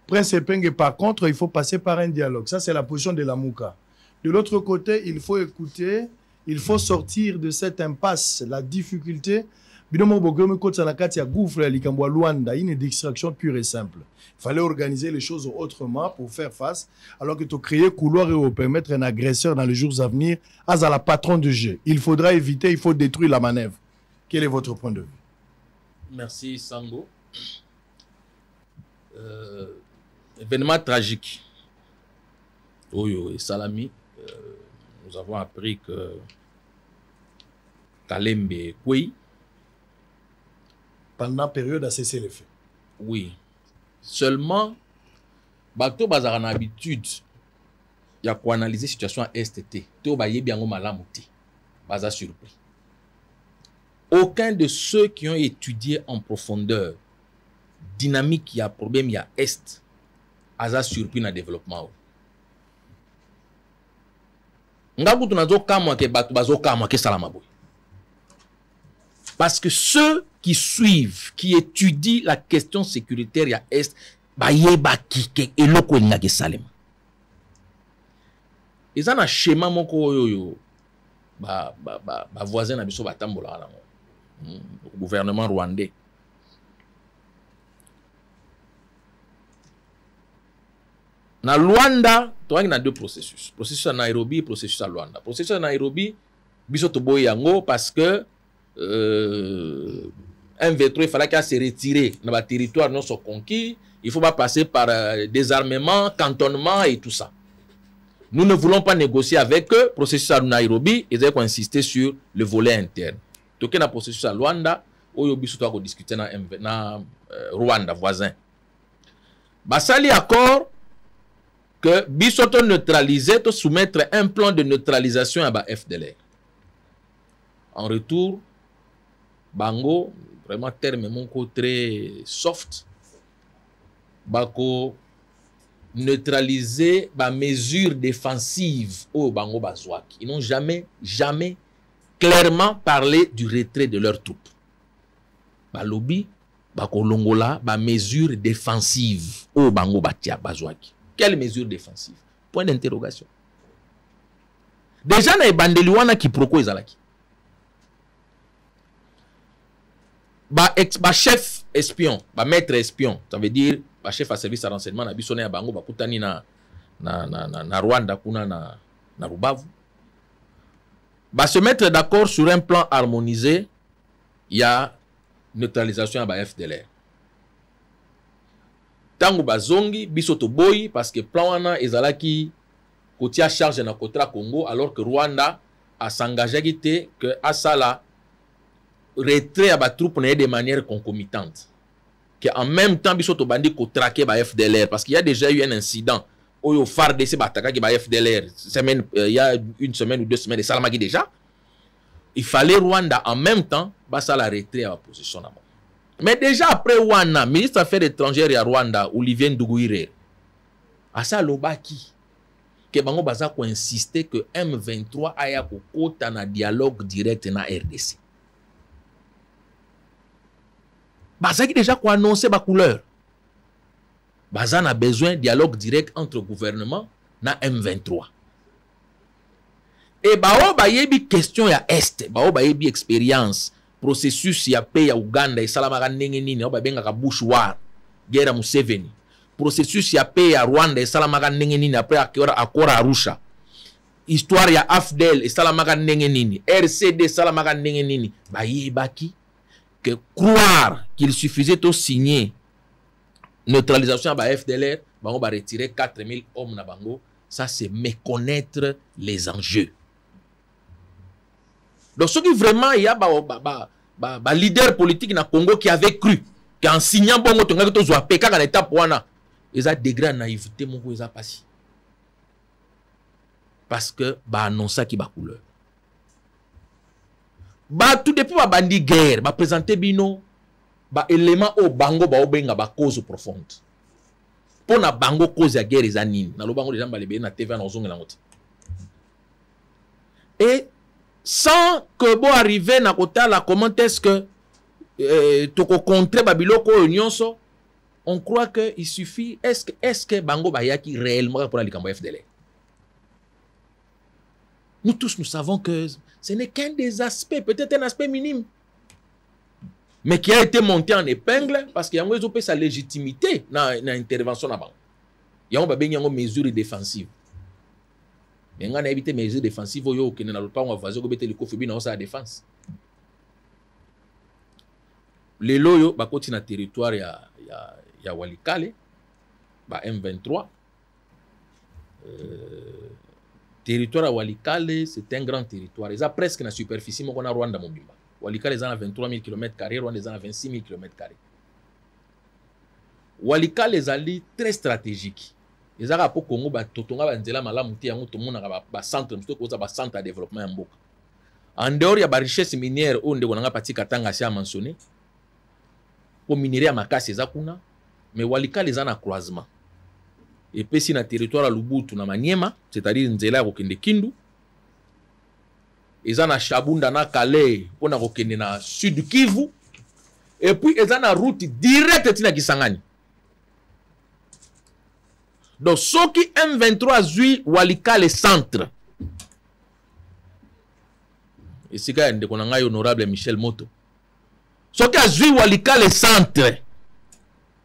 Prince Epenge, par contre, il faut passer par un dialogue. Ça, c'est la position de la Mouka. De l'autre côté, il faut écouter, il faut sortir de cette impasse, la difficulté. Une distraction pure et simple. Il fallait organiser les choses autrement pour faire face, alors que tu créer couloir et permettre un agresseur dans les jours à venir à la patron du jeu. Il faudra éviter, il faut détruire la manœuvre. Quel est votre point de vue? Merci Sango. Événement tragique. Oyo et Salami, nous avons appris que Kalembe Kwei, pendant la période, a cessé les faits. Oui. Seulement, Bato Bazar en habitude, il y a quoi analyser la situation à STT. Tout va y bien au malamuti. Baza surpris. aucun de ceux qui ont étudié en profondeur dynamique, il y a problème, il y a Est, a surpris dans le développement. Parce que ceux qui suivent, qui étudient la question sécuritaire, il y a Est, ils ont un schéma voisin na biso batambola le gouvernement rwandais. Na Luanda, tu as deux processus. Processus à Nairobi et processus à Luanda. Processus à Nairobi, biso to boy yango parce que M23 il fallait qu'elle se retire dans le territoire non sont conquis. Il faut pas passer par désarmement, cantonnement et tout ça. Nous ne voulons pas négocier avec eux. Processus à Nairobi, ils ont insisté sur le volet interne. Donc, il y a un processus à Luanda, où il y a discuter dans Rwanda, voisin. Basali accord que Bisoto neutraliser, to soumettre un plan de neutralisation à la FDLR. En retour, Bango, vraiment terme mon très soft, Bako neutraliser les mesures défensives au Bango Bazouak. Ils n'ont jamais clairement parlé du retrait de leurs troupes. Balobi, Bako Longola, mesures défensives au Bango Bazouak. Quelles mesures défensives? Point d'interrogation. Déjà, il y a des bandeliwana qui procurent Zalaki. Chef espion, maître espion, ça veut dire chef à service à renseignement na bisone ya bango bakutani na Rwanda kuna na Rubavu. Se mettre d'accord sur un plan harmonisé, il y a neutralisation à FDLR. Tango bazongi biso to boy parce que plan wana ezalaki kotia charge na kotra Congo alors que Rwanda a s'engagé que asala retrait à la troupe de manière concomitante. En même temps, il faut traquer la FDLR parce qu'il y a déjà eu un incident où il faut attaquer la FDLR. Il y a une semaine ou 2 semaines de Salamaki déjà. Il fallait Rwanda en même temps, ça la retrait à la position. Mais déjà après Rwanda, ministre des Affaires étrangères à Rwanda, Olivier Nduguire, à ça l'obaki, que Bango Baza ko insister que M23 aya ko kota na dialogue direct na RDC. Baza qui déjà quoi annoncer ma couleur. Baza a besoin de dialogue direct entre gouvernement na M23. Et bao ba yebi question ya Est, bao ba yebi expérience, processus ya paix ya Uganda et salamaka ndenge nini, ba benga ka bush war, guerre Museveni. Processus ya paix ya Rwanda et salamaka ndenge nini après accord Arusha. Histoire ya AFDEL et salamaka ndenge nini, RCD salamaka ndenge nini, ba yebaki que croire qu'il suffisait de signer neutralisation à la FDLR, on va retirer 4000 hommes na bango, ça c'est méconnaître les enjeux. Donc ce qui vraiment il y a leader politique na Congo qui avait cru qu'en signant bongo tonga to zo apeka na étape wana, ils a degré naïveté mon ils a passé. Parce que annoncer qui ba couleur. Tout depuis ba bandi guerre, ba présenter bino élément au bango ba obenga ba cause profonde. Pour na bango cause ya guerre ezanini, na lo bango déjà ba lebe na TV na ozongela ngoti. Et sans que bo arriver na kota la comment est-ce que toko contrer babiloko nyonso, on croit que il suffit est-ce que bango ba yaki réellement pour la likambo FDL. Nous tous nous savons que ce n'est qu'un des aspects, peut-être un aspect minime, mais qui a été monté en épingle parce qu'il y a une sa légitimité dans l'intervention là-bas. Il y a une mesure défensive. Mais on a évité mesures défensives, qui n'a pas on va faire le coffee dans sa défense. Les loyaux, bah continue na territoire ya Walikale, bah M23. Territoire à Walikale, c'est un grand territoire. Ils ont presque la superficie, mais on a Rwanda Mobimba. Walikale, ils ont 23 000 km², Rwanda, ils ont 26 000 km². Walikale, ils sont très stratégiques. Ils ont pour Congo, Totonga, Banzela, Malamuti, tout le monde a un centre, un centre de développement en Mboka. En dehors ya ba richesse minière oyo ndeko nanga pati katanga si a mentionné po minerai ya makasi eza kuna mais Walikale eza na croisement epesi na territoire ya Lubutu na Maniema, c'est-à-dire nzela ya kokende Kindu, eza na Shabunda na Kale mpona kokende na Sud Kivu, et puis eza na route directe tina Kisangani. Donc soki M23 zui Walikale centre, esika ya ndeko na ngai honorable Michel Moto, soki azui Walikale centre,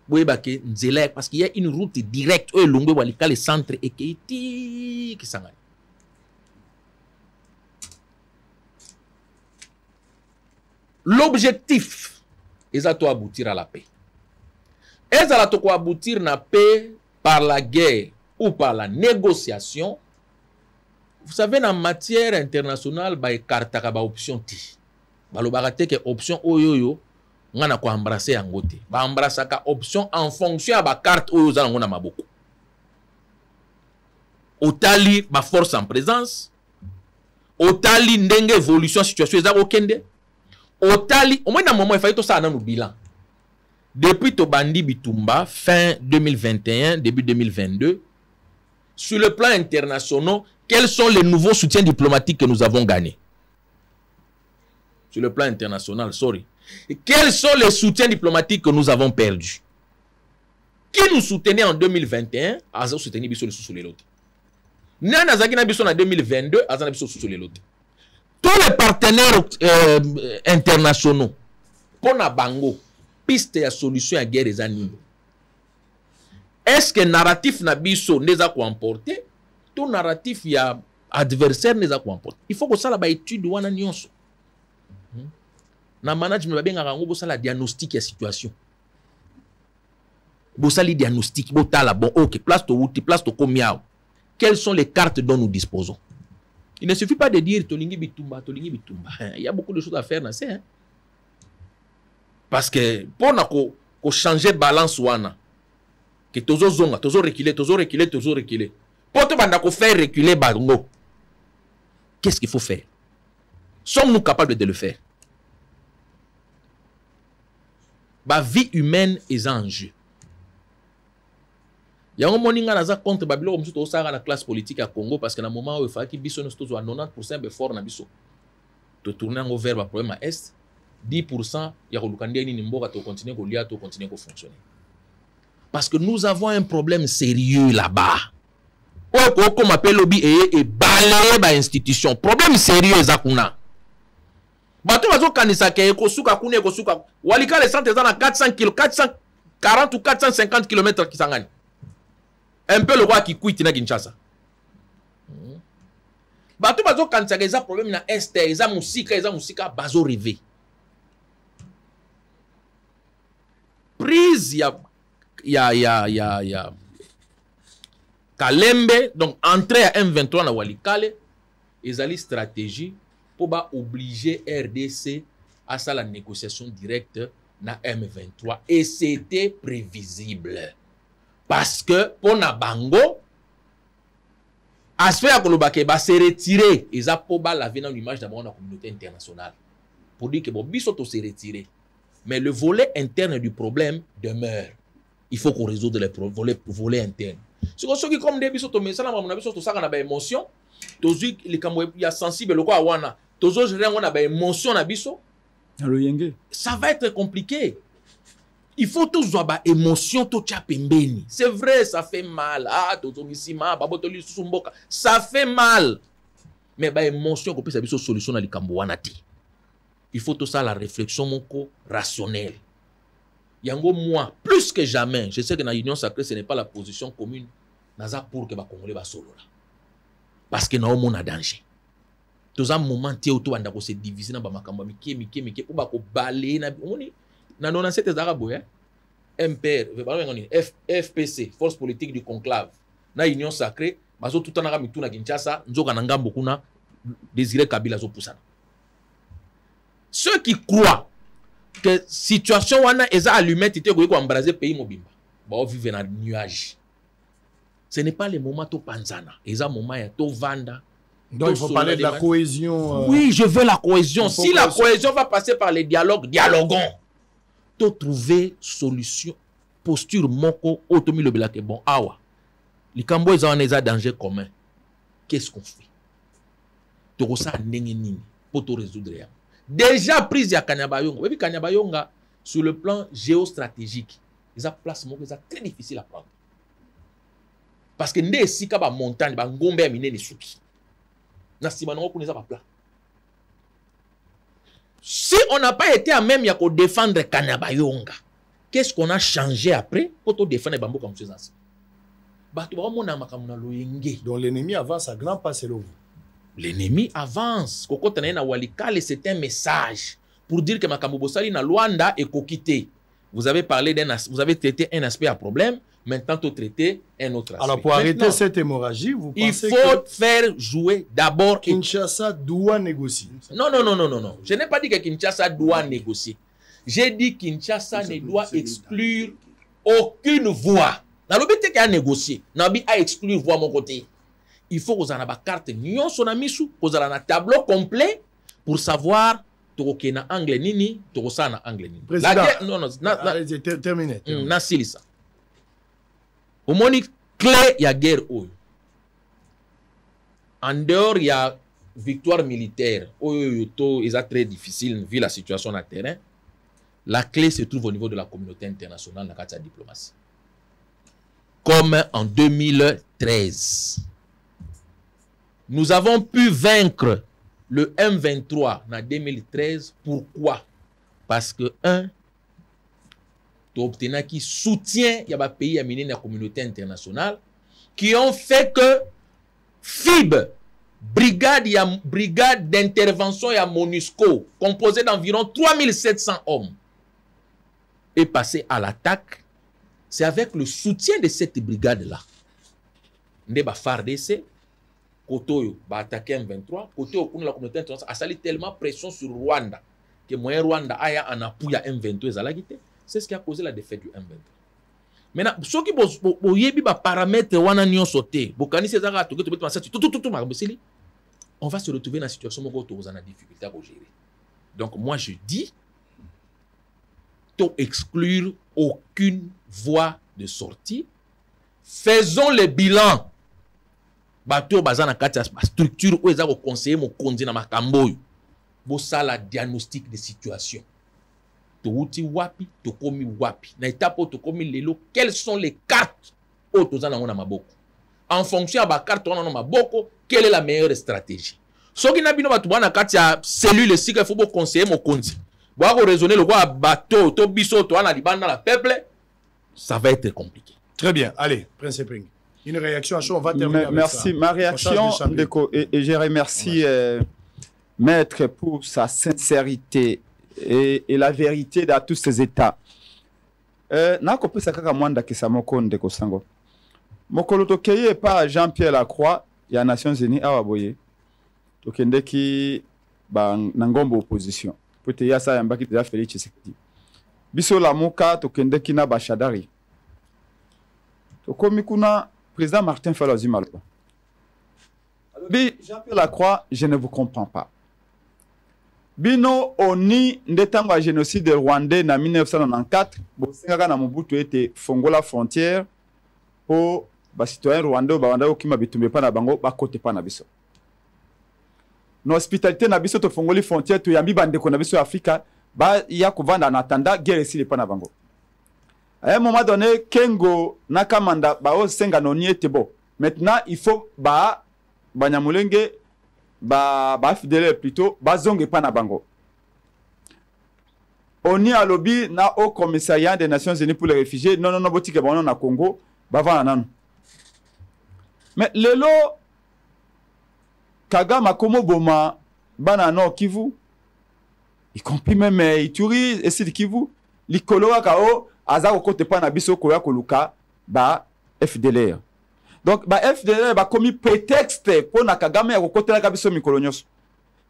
boyebake nzela parce qu'il y a une route directe oyo elongwe Walikale centre ekeiti Kisangani. L'objectif est de aboutir à la paix. Et ça va aboutir à la paix par la guerre ou par la négociation. Vous savez, en matière internationale, il y a une option. Il y a une option oyoyo. On a embrasser en côté. On embrasser une option en fonction de la carte oyoyo. On a beaucoup. Otali ma force en présence. Otali ndenge évolution situation eza okende. Otali, au moins dans le moment, il fallait tout ça dans le bilan. Depuis Tobandi Bitumba, fin 2021, début 2022, sur le plan international, quels sont les nouveaux soutiens diplomatiques que nous avons gagnés? Sur le plan international, sorry. Et quels sont les soutiens diplomatiques que nous avons perdus? Qui nous soutenait en 2021? Aza soutenu biso le sous les lots. Nana Zaki na biso en 2022, Aza na biso sous les lots. Tous les partenaires internationaux, pour na bango, piste ya solution à guerre des animaux. Est-ce que narratif na biso n'est pas emporté? Tout narratif ya adversaire n'est pas emporté. Il faut que ça la ba étude wana nyonso. Na management ba benga rango bo ça la diagnostic ya situation. Bo ça li diagnostic, bo ta la bon OK, place to wuti, place to komiao. Quelles sont les cartes dont nous disposons? Il ne suffit pas de dire Tolingi Bitumba, Tolingi Bitumba. Il y a beaucoup de choses à faire dans ça. Hein? Parce que pour changer balance wana, que tozo zonga, tozo reculer, tozo reculer, tozo reculer. Pour te faire reculer Bango, qu'est-ce qu'il faut faire? Sommes-nous capables de le faire? La vie humaine est en jeu. Il y a un moment où on contre Babylone comme ça dans la classe politique à Congo parce que dans le moment où il fallait qu'il y ait 90% de fort na biso. To tourner vers le problème à est, 10% il y a Lukandé ni Nimboka to continuer ko lia to continuer ko fonctionner. Parce que nous avons un problème sérieux là-bas. Comme appelle lobby et balayer ba institution. Problème sérieux zakuna. Bato bazo kanisa ke ko suka kune ko suka. Walikale centre dans 400 km, 440 ou 450 km Kisangani. Un peu le roi qui quitte na Kinshasa. Bato bazo kanisa ke za problème na este, eza musika bazo rêver. Prise ya Kalembe, donc entrée à M23 na Walikale, ezali stratégie pour ba obliger RDC à ça la négociation directe na M23 et c'était prévisible. Parce que pour na bango aspect ya kolobake ba se retirer et ça pour ba laver dans l'image d'abord la communauté internationale pour dire que bon biso to se retirer mais le volet interne du problème demeure. Il faut qu'on résolve les volets internes. C'est ceux qui comme des biso to messana na biso to saka na ba émotion to zui les kamwe ya sensible le quoi wana to zo gérer on a ba émotion na biso ça va être compliqué. Il faut tous avoir émotion tout pembeni. C'est vrai, ça fait mal. Ah, ça fait mal. Mais bah émotion qu'on puisse avoir une solution dans les Cambouanati. Il faut tout ça la réflexion moko rationnelle. Yango moi plus que jamais, je sais que dans l'Union sacrée ce n'est pas la position commune. Naza pour que ba Congolais ba solo là. Parce que na on a danger. Tous un moment té auto anda ko se diviser na ba makambo mike pour ba ko balayer na oni. Na 97 Arabo hein MPR FPC force politique du conclave na union sacrée bazo tout na mitu na Kinshasa nzoka na ngambo kuna Désiré Kabila zo poussana. Ceux qui croient que situation wana eza allumette te ko embraser pays mobimba ba vivre dans nuage. Ce n'est pas le moment to panzana, eza moment ya to vanda Donc, il faut parler de la cohésion. Oui, je veux la cohésion. Si la cohésion va passer par les dialogues, dialoguons. Tu trouver solution, posture, moko, automi le belake. Bon, awa. Les Cambo, ils ont un danger commun. Qu'est-ce qu'on fait? Tu ressens nini pour te résoudre. Déjà prise à Kanyabayonga. Et puis Kanyabayonga, sur le plan géostratégique, ils ont place très difficile à prendre. Parce que ndé si kaba montagne, ba ngombe ya mine ni suki. Na si banongo kuneza ba plat. Si on n'a pas été à même ya ko défendre Kanyabayonga, qu'est-ce qu'on a changé après pour te défendre Bambo comme ces anciens? Donc l'ennemi avance à grands pas selon vous. L'ennemi avance. Koko tanaye Walikale, c'est un message pour dire que Makambo Bosali na Luanda est coquité. Vous avez parlé vous avez traité un aspect à problème, maintenant tu traitez un autre aspect. Alors pour arrêter cette hémorragie, vous pensez il faut faire jouer d'abord. Kinshasa doit négocier. Non. Je n'ai pas dit que Kinshasa doit négocier. J'ai dit que Kinshasa ne doit exclure aucune voix. Dans le but qu'il y a négocié, Nabi a exclu voix mon côté. Il faut que vous ayez une carte nion son ami sous, que vous ayez un tableau complet pour savoir tu na angle nini, tu na angle nini. Président, allez, terminé. Na silisa. Au moni clé il y a guerre où. En dehors il y a victoire militaire. Ils sont très difficile vu la situation à terrain. La clé se trouve au niveau de la communauté internationale dans la diplomatie. Comme en 2013. Nous avons pu vaincre le M23 en 2013. Pourquoi? Parce que, tu as obtenu qui soutient il y a des pays amenés dans la communauté internationale qui ont fait que FIB, brigade d'intervention à MONUSCO, composée d'environ 3700 hommes, est passé à l'attaque. C'est avec le soutien de cette brigade-là. Ndeba FARDC, Kotoyo, va attaquer M23, Kotoyo, la communauté internationale, a sali tellement pression sur Rwanda, que moyen Rwanda a un appui à M23, c'est ce qui a causé la défaite du M23. Maintenant, ceux qui ont paramètres, on va se retrouver dans la situation où on a des difficultés à gérer. Donc, moi, je dis, exclure aucune voie de sortie. Faisons le bilan. Bateau bazana kati structure où ils ont conseillé mon kondi na makambo. Bo ça la diagnostic de situation. To uti wapi, to komi wapi. Na étape to komi lelo, quelles sont les cartes au tozana na maboko. En fonction de la carte on a maboko, quelle est la meilleure stratégie. So ki na bino batu bana kati ya cellule si qu'il faut conseiller mon kondi. Bon, raisonner le roi bateau, to biso, to ana libanda la peuple, ça va être compliqué. Très bien. Allez, Prince Pring. Une réaction à chaud, on va terminer avec merci. ça. Ma réaction, Ndeko, et je remercie Maître pour sa sincérité et la vérité dans tous ces états. Nako pesa kaka mwanda kisa moko Ndeko Sango. Mokolo tokeye par Jean-Pierre Lacroix, ya Nations Unies awa boye. Tokendeki ba nangombo opposition. Peut-être ya sa yambaki déjà Félix Tshisekedi. Biso la muka tokendeki na bashadari. Tokomi kuna président Martin Fayulu Maloba. Jean-Pierre Lacroix, je ne vous comprends pas. Bino oni ndetango a génocide rwandais na 1994, bosengaka na Mobutu ete fongola frontière po ba citoyen rwandais ba wanda okima bitumbe pa na bango ba kote pa na biso. No hospitalité na biso to fongoli frontière to yambi bandeko na biso Afrika ba ya kovanda na tanda guerre ici pa na bango. À un moment donné, Kengo Nakamanda bao senga noni ete bo. Maintenant, il faut ba Banyamulenge ba fidèle plutôt ba zonge pa na bango. On y a lobby na au commissariat des Nations Unies pour les réfugiés. Non, botike ba na Congo ba va nan. Mais lelo Kagama Komo Boma bana no Kivu. Y compris même Ituri et Sud Kivu, likolo kao azako kote pa na biso koya koluka ba FDLR. Donc ba FDLR ba komi prétexte pour na Kagame ya kokotela ka biso mikolo nyonso.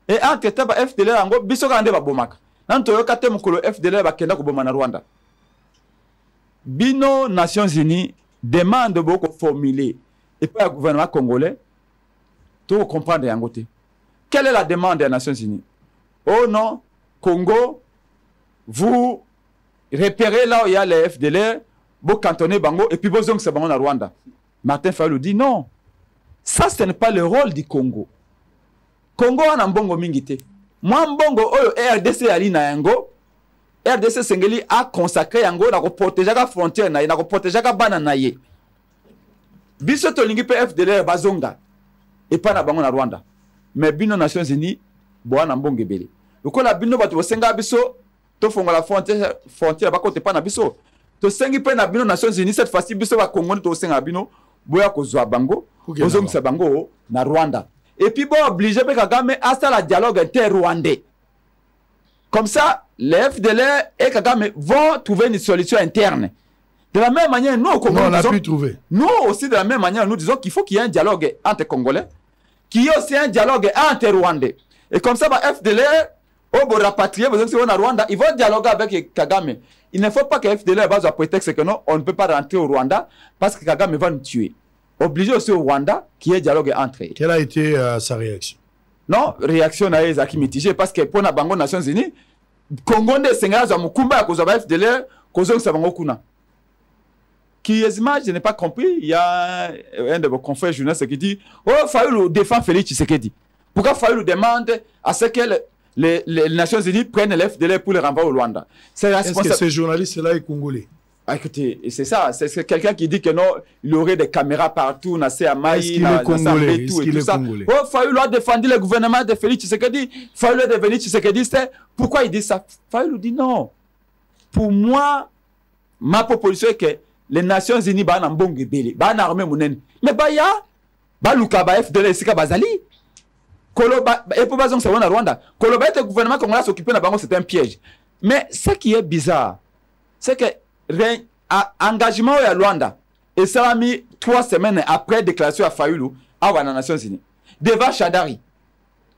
Et entre temps ba FDLR ngo biso ka nde ba bomaka. Nanto yo kate mukolo FDLR ba kenda ko boma na Rwanda. Bino Nations Unies demande beaucoup formuler et pas le gouvernement congolais tout comprendre d'un côté. Quelle est la demande des Nations Unies? Oh non, Congo, vous repérez là où il y a les FDLR, vous cantonnez Bango, et puis vous avez Bango na Rwanda. Martin Fayulu dit non. Ça, ce n'est pas le rôle du Congo. Congo a un bongo mingite. Moi, bongo, RDC ali na yango, RDC Sengeli a consacré yango na protéger la frontière na protéger la bana na ye. Biso to lingi FDLR bazonga et pas na bango na Rwanda. Mais bino Nations Unies bo na mbonge bele. Lokola bino bato bosenga biso to fonga la frontière ba kote pa na biso. To sengi pe na bino Nations Unies cette fois-ci biso ba Congo to senga bino boya ko zwa bango, bozongisa bango na Rwanda. Et puis bon obligé pe Kagame à ça la dialogue inter-rwandais. Comme ça, les FDLR et Kagame vont trouver une solution interne. De la même manière, nous, on a pu trouver. Nous aussi, de la même manière, nous disons qu'il faut qu'il y ait un dialogue entre Congolais, qu'il y ait aussi un dialogue entre Rwandais. Et comme ça, FDLR, au rapatrier, on a Rwanda, ils vont dialoguer avec Kagame. Il ne faut pas que FDLR base un prétexte que non, on ne peut pas rentrer au Rwanda parce que Kagame va nous tuer. Obligé aussi au Rwanda qu'il y ait un dialogue entre eux. Quelle a été sa réaction? Non, réaction na ezaki mitigée parce que pour na bango Nations Unies, Congo de Sénégal za mukumba ko za FDLR ko zo sa bango kuna. Qui est-ce je n'ai pas compris, il y a un de vos confrères journalistes qui dit "Oh, Fayulu défend Félix Tshisekedi." Pourquoi Fayulu demande à ce que les Nations Unies prennent les FDLR pour les renvoyer au Rwanda? Est-ce que ce journaliste-là est congolais? Ah, écoutez, c'est ça, c'est quelqu'un qui dit que non, il aurait des caméras partout, na Séamaï, est-ce qu'il est congolais? Est-ce qu'il est congolais? Oh, Fayulu a défendu le gouvernement de Félix Tshisekedi. Fayulu est devenu Tshisekedi, c'est pourquoi il dit ça? Fayulu dit non. Pour moi, ma proposition est que les Nations Unies ba na mbonge bele, ba na armée munene. Mais ba ya, ba luka ba FDL sika bazali. Koloba et pour bazon c'est na Rwanda. Koloba le gouvernement congolais s'occuper na bango c'est un piège. Mais ce qui est bizarre, c'est que engagement à Rwanda et ça a mis 3 semaines après déclaration à Fayulu à la Nations Unies devant Shadari,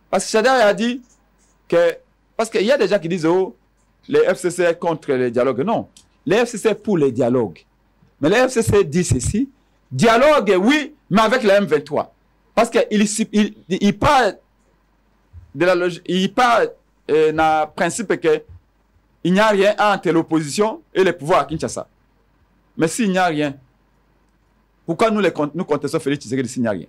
parce que Shadari a dit que parce qu'il y a des gens qui disent oh les FCC contre le dialogue. Non, les FCC pour le dialogue, mais les FCC dit ceci: dialogue oui, mais avec la M23, parce que il parle de la logique, il parle d'un principe que il n'y a rien entre l'opposition et le pouvoir à Kinshasa. Mais s'il n'y a rien, pourquoi nous contestons Félix Tshisekedi s'il n'y a rien?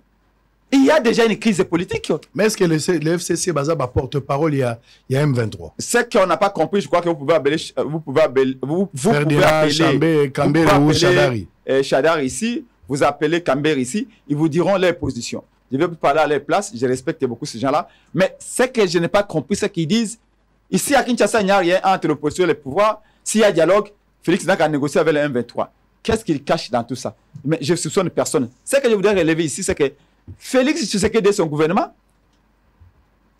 Il y a déjà une crise politique. Mais est-ce que le FCC Bazaba porte-parole, il y a M23? Ce qu'on n'a pas compris, je crois que vous pouvez appeler Shadari ici, vous appelez Camber ici, ils vous diront les positions. Je vais vous parler à leur place, je respecte beaucoup ces gens-là. Mais ce que je n'ai pas compris, c'est qu'ils disent ici à Kinshasa, il n'y a rien entre l'opposition et le pouvoir. S'il y a dialogue, Félix n'a qu'à négocier avec le M23. Qu'est-ce qu'il cache dans tout ça? Mais je soupçonne personne. Ce que je voudrais relever ici, c'est que Félix Tshisekedi et son gouvernement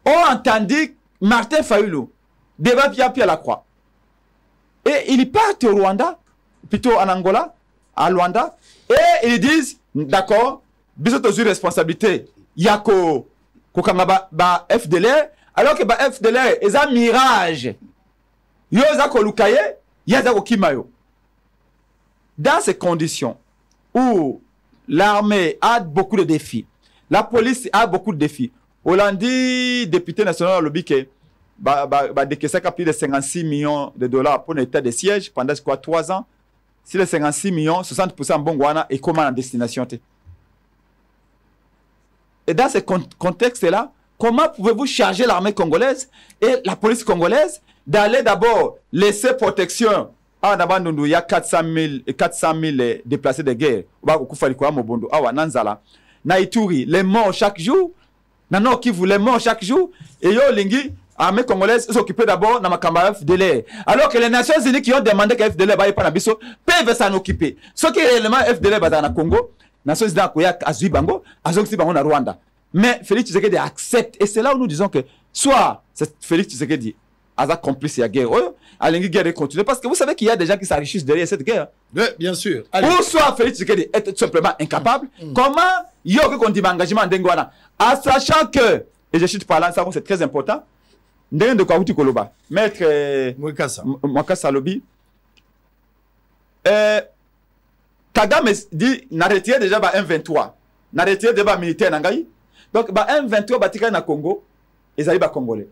ont entendu Martin Fayulu devant Pierre Lacroix. Et ils partent au Rwanda, plutôt en Angola, à Rwanda, et ils disent, d'accord, bisous aux responsabilités, il y a ba FDLR, alors que ba FDLR, ils ont un mirage. Ils ont lukaye, ils ont kimayo. Dans ces conditions où l'armée a beaucoup de défis, la police a beaucoup de défis, Hollandi, député national, a lobby que décaissé plus de 56 millions de dollars pour un état de siège pendant quoi 3 ans. Si les 56 millions, 60% Bongwana et comment en destination. Et dans ce contexte-là, comment pouvez-vous charger l'armée congolaise et la police congolaise d'aller d'abord laisser protection à Nabandundu, il y a 400 000 déplacés de guerre. Na Ituri, les morts chaque jour. Nano Kivu, les morts chaque jour. Et yo lingi, l'armée congolaise s'occuper d'abord dans ma camarade FDLR. Alors que les Nations Unies qui ont demandé que FDLR va y pas biso peuvent s'en occuper. Ce qui est réellement FDLR va dans le Congo, Nations Unies dans Azui Bango, Azongi Bango na Rwanda. Mais Félix Tshisekedi accepte. Et c'est là où nous disons que soit c'est Félix Tshisekedi a complice la guerre, à la guerre continue. Parce que vous savez qu'il y a des gens qui s'enrichissent derrière cette guerre. Oui, bien sûr. Ou soit Félix Tshisekedi est tout simplement incapable. Comment il y a qu'on dit engagement d'Engwana, en sachant que, et je suis parlant, ça c'est très important, de quoi vous Koloba, maître Mwakasa Lobi, Kagame dit, n'a retiré déjà M23, n'a retiré déjà militaire Nangaï, Donc ba M23 batika na Congo, ezali ba Congolais.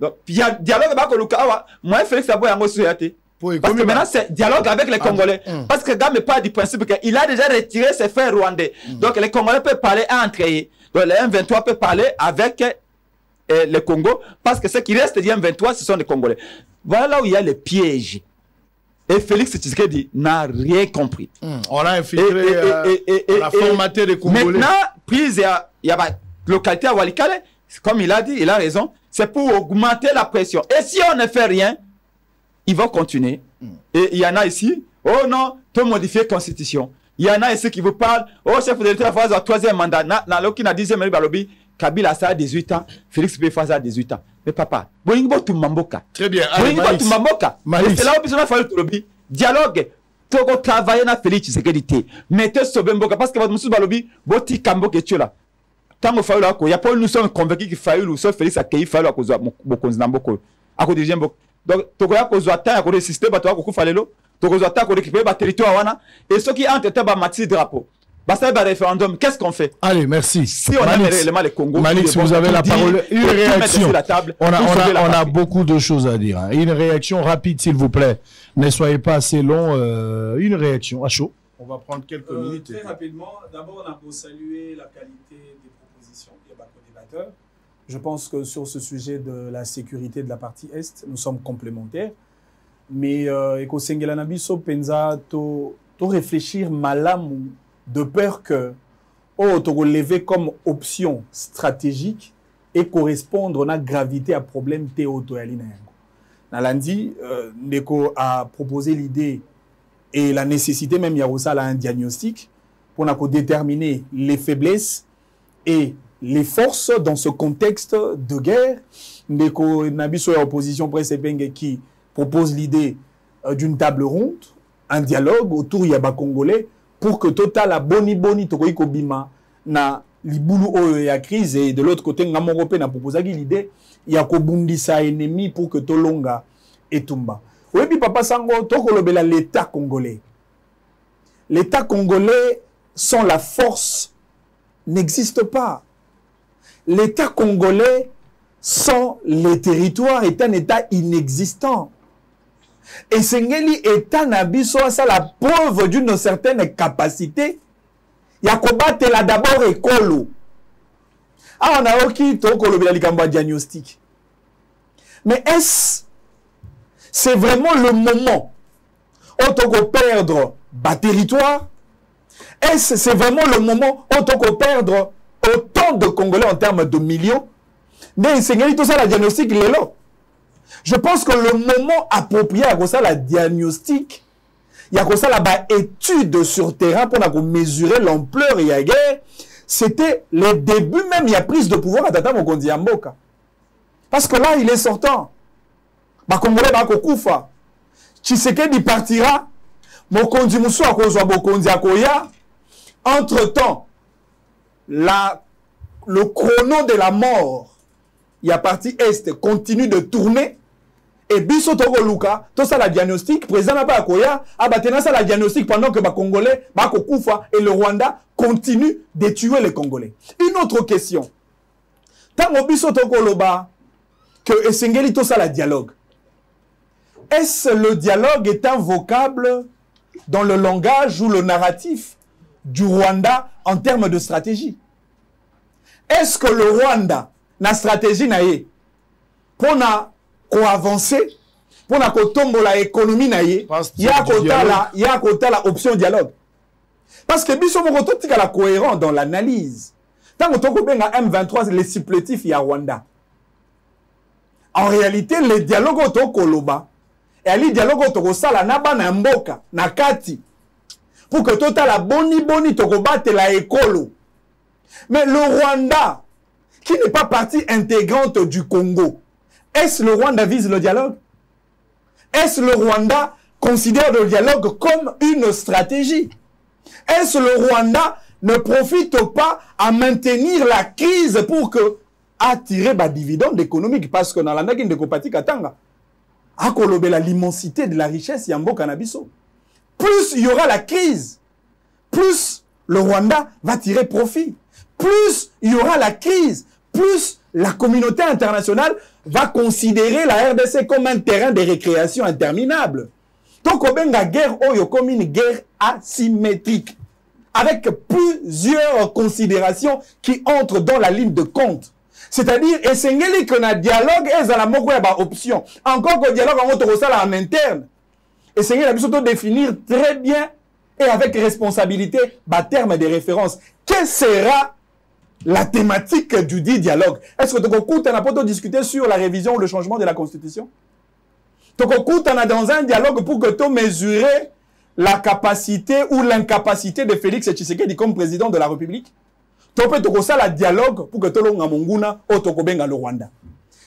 Donc il y a dialogue ba koluka awa, moi Félix Sabo yango soyate. Parce que maintenant c'est dialogue avec les Congolais. Parce que Gam pas du principe qu'il a déjà retiré ses frères rwandais. Donc les Congolais peuvent parler entre eux. Donc les M23 peuvent parler avec le Congo, parce que ce qui reste du M23, ce sont les Congolais. Voilà là où il y a les pièges. Et Félix Tshisekedi n'a rien compris. On a infiltré, on a formaté les Congolais. Maintenant, prise, il y a la localité à Walikale, comme il a dit, il a raison, c'est pour augmenter la pression. Et si on ne fait rien, ils vont continuer. Et il y en a ici, oh non, peut modifier la constitution. Il y en a ici qui vous parlent, oh chef de l'État, il faut un troisième mandat. Dans le 10e balobi, Kabila ça a 18 ans, Félix peut faire ça à 18 ans. Mais papa, très bien. C'est là où il faut le dialogue. Togo travailler na Félix Tshisekedi. Mettez Sobemboka parce que votre monsieur balobi, boti kambo que tu là. Tant que Fayoul il y a pas nous sommes convaincus que Fayoul ou sauf Félix a cueilli Fayoul à cause de Bokonzi Namboko. À cause de Mboko. Donc Togo ya cause de temps à cause de système bato ko falelo. Togo za ta ko récupérer ba territoire wana et ceux qui entre ta ba mati drapeau. Bah ça va référendum, qu'est-ce qu'on fait? Allez, merci. Si on a réellement les Congo, Manix, vous avez la parole. Une réaction. On a beaucoup de choses à dire. Une réaction rapide, s'il vous plaît. Ne soyez pas assez long. Une réaction à chaud. On va prendre quelques minutes. Très rapidement, d'abord, on a beau saluer la qualité des propositions des débatteurs. Je pense que sur ce sujet de la sécurité de la partie Est, nous sommes complémentaires. Mais Eko Sengela Nabiso Penza, to réfléchir malamu, de peur que tu lever comme option stratégique et correspondre à la gravité à problème Théoto Alina. Nalandi, Ndeko a proposé l'idée et la nécessité même il y a aussi un diagnostic pour déterminer les faiblesses et les forces dans ce contexte de guerre. Ndeko Nabiso opposition presse qui propose l'idée d'une table ronde, un dialogue autour Yaba Congolais pour que total la boni tokoyi kobima na libulu oyo ya crise et de l'autre côté ngamo européen na proposé l'idée ya kobundisa ennemi pour que tolonga etumba. Oui puis papa sango tokolobela l'état congolais. L'état congolais sans la force n'existe pas. L'état congolais sans les territoires est un état inexistant. Et Sengeli état nabiso ça la preuve d'une certaine capacité. Il y a combattre là d'abord écolo. Ah on a ok tokolo bila likamba diagnostic. Mais est-ce c'est vraiment le moment où toko perdre bas territoire? Est-ce c'est vraiment le moment où toko perdre autant de Congolais en termes de millions? Mais Sengeli tout ça la diagnostic il est là. Je pense que le moment approprié à ça la diagnostic, il y a ça la étude sur terrain pour mesurer l'ampleur et la guerre, c'était le début même il y a prise de pouvoir à Tata Mokondi Mboka. Parce que là il est sortant. Ba Congolais ba kokufa. Tshisekedi partira, Mokondi Musu akozwa Mokondi akoya. Entre-temps, le chrono de la mort, il y a partie est continue de tourner. Et biso toko luka, tout ça la diagnostic, président n'a pas akoya, abatena ça la diagnostic pendant que les Congolais, Koufa et le Rwanda continuent de tuer les Congolais. Une autre question. Tant biso toko loba, que Esengeli tout ça la dialogue. Est-ce le dialogue est un vocable dans le langage ou le narratif du Rwanda en termes de stratégie? Est-ce que le Rwanda, na stratégie naie, pour avancer, pour tomber la économie naie, il y a la option dialogue. Parce que biso moko tika la cohérent dans l'analyse. Tant que toko benga M23 les supplétifs ya Rwanda. En réalité, le dialogue au Koloba et le dialogue au Sala naba na mboka na kati pour que total la boni toko batte la écolo. Mais le Rwanda qui n'est pas partie intégrante du Congo, est-ce le Rwanda vise le dialogue? Est-ce le Rwanda considère le dialogue comme une stratégie? Est-ce le Rwanda ne profite pas à maintenir la crise pour que attirer des dividendes économiques? Parce que dans la nagin de Kopati Katanga, à kolobela l'immensité de la richesse Yambo Cannabiso. Plus il y aura la crise, plus le Rwanda va tirer profit. plus il y aura la crise, plus la communauté internationale va considérer la RDC comme un terrain de récréation interminable. Donc, la guerre comme une guerre asymétrique, avec plusieurs considérations qui entrent dans la ligne de compte. C'est-à-dire, essayez qu'on a dialogue et ça la option. Encore que le dialogue en interne. Essayez de définir très bien et avec responsabilité, terme de référence. Quelle sera la thématique du dit dialogue? Est-ce que tu as pas discuté sur la révision ou le changement de la Constitution? Tu as dans un dialogue pour que tu mesures la capacité ou l'incapacité de Félix Tshisekedi comme président de la République? Tu peux un dialogue pour que tu aies le Rwanda.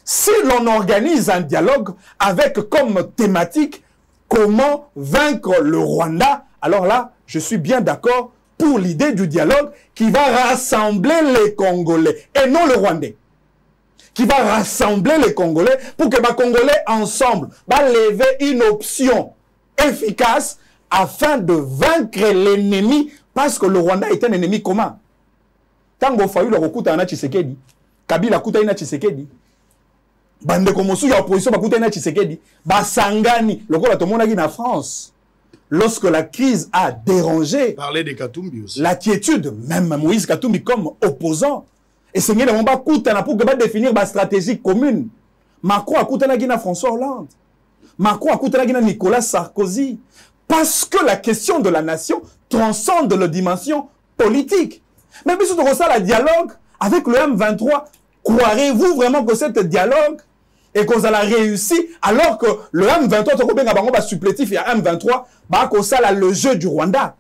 Si l'on organise un dialogue avec comme thématique comment vaincre le Rwanda, alors là, je suis bien d'accord pour l'idée du dialogue qui va rassembler les Congolais et non le Rwandais. Qui va rassembler les Congolais pour que les Congolais ensemble va lever une option efficace afin de vaincre l'ennemi parce que le Rwanda est un ennemi commun. Tant que Fayoul a Tshisekedi, Kabila a Tshisekedi, bande komosu ya opposition bakuta na Tshisekedi, basangani lokola to monaki na France. Lorsque la crise a dérangé, parler de Katumbi aussi. L'attitude, même Moïse Katumbi comme opposant, et c'est qu'il n'a pas pour définir ma stratégie commune. Macron a coûté na François Hollande. Macron a coûté na Nicolas Sarkozy. Parce que la question de la nation transcende la dimension politique. Mais si on ça le dialogue avec le M23, croirez-vous vraiment que cet dialogue et qu'on a réussi alors que le M23 va supplétif et M23 va le jeu du Rwanda?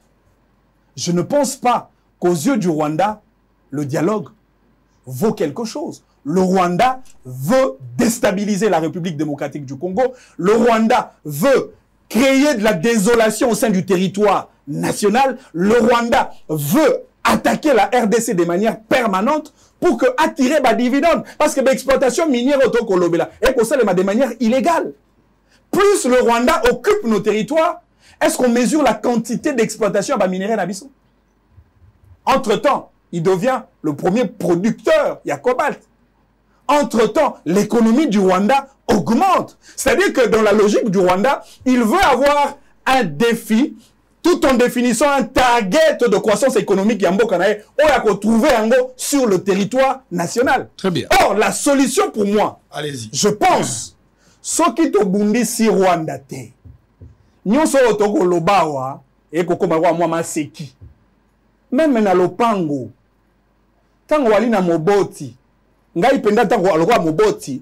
Je ne pense pas qu'aux yeux du Rwanda, le dialogue vaut quelque chose. Le Rwanda veut déstabiliser la République démocratique du Congo. Le Rwanda veut créer de la désolation au sein du territoire national. Le Rwanda veut attaquer la RDC de manière permanente pour que attirer des dividendes. Parce que l'exploitation minière autocolobela est de manière illégale. Plus le Rwanda occupe nos territoires, est-ce qu'on mesure la quantité d'exploitation à minerais d'Abysso? Entre-temps, il devient le premier producteur, il y a cobalt. Entre-temps, l'économie du Rwanda augmente. C'est-à-dire que dans la logique du Rwanda, il veut avoir un défi tout en définissant un target de croissance économique trouver sur le territoire national. Très bien. Or, la solution pour moi, allez-y. Je pense, ce qui te bundi si Rwanda te, nous sommes au Lobawa et Kokomawa moi seki. Même na lopango, tango wali na moboti, ngai penda tango alwa moboti,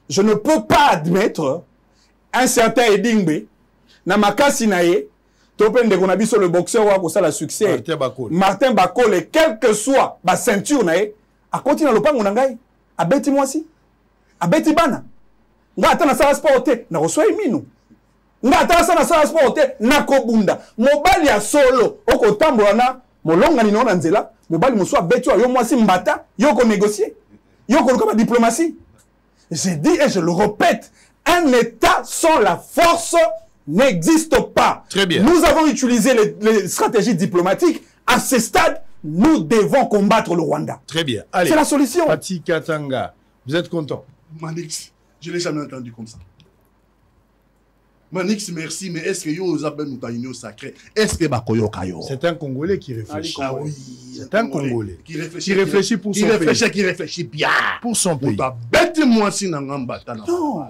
je ne peux pas admettre un certain Edingbe na makasi nae. Topen de Konabiso le boxeur ou ça la succès. Martin Bakole, quel que soit ma ceinture nae, a continué le pango nangai, a beti moi si, a beti bana. Nga atana sa sporté, na reçoit minu. Nga atana sa na sa sporté, na kobunda. Mobali ya solo, oko tambola na, molonga ni nona nzela, mobali muswa beti yo moi si mbata, yo ko négocier. Yo ko comme diplomatie. J'ai dit et je le répète, un État sans la force n'existe pas. Très bien. Nous avons utilisé les stratégies diplomatiques. À ce stade, nous devons combattre le Rwanda. Très bien. Allez. C'est la solution. Pati Katanga, vous êtes content? Manix, je ne l'ai jamais entendu comme ça. Manix, merci, mais est-ce que vous avez une union sacrée? Est-ce que Bakoyo Kayo? C'est un Congolais qui réfléchit. Ah oui, c'est un Congolais. Qui réfléchit pour son pays. Qui réfléchit bien. Pour son pays. Bête-moi si Nangamba. Non.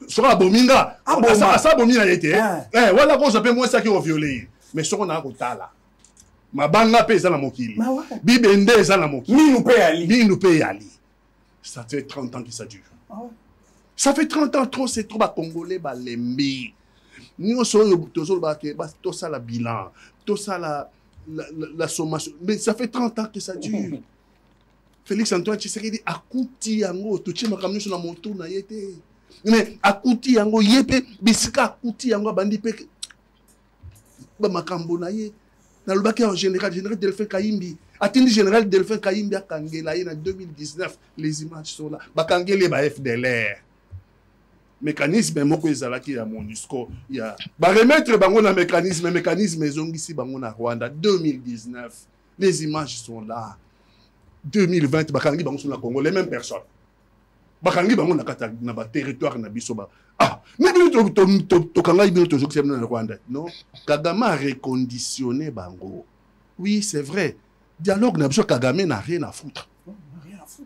Sera bominga asa bomina yete wala ko jape moi ça qui ont violé mais soko na ko tala mabanga pe za na mokili bibende za na mokili minu pe yali ça fait 30 ans que ça dure. Ça fait 30 ans trop, c'est trop ba congolais ba lembi nous sommes toujours ba tout ça la bilan tout ça la sommation mais ça fait 30 ans que ça dure. Félix Antoine Tshisekedi akuti yango to chima kamnyo na moto na yete. Mais akuti yango yepe bisika akuti yango bandi pe ba makambo na ye na lobaki en général Delphin Kayimbi atindi général Delphin Kayimbi akangela ye na 2019 les images sont là bakangele ba FDLR mécanisme moko ezalaki ya MONUSCO ya ba remettre bango na mécanisme ezongisi bango na Rwanda 2019 les images sont là 2020 bakangi bango sur la Congo les mêmes personnes bakangi bango na kata na ba territoire na biso ba mais to kanga ibino to jokse na Rwanda non Kagame a reconditionné bango oui c'est vrai dialogue na biso Kagame n'a rien à foutre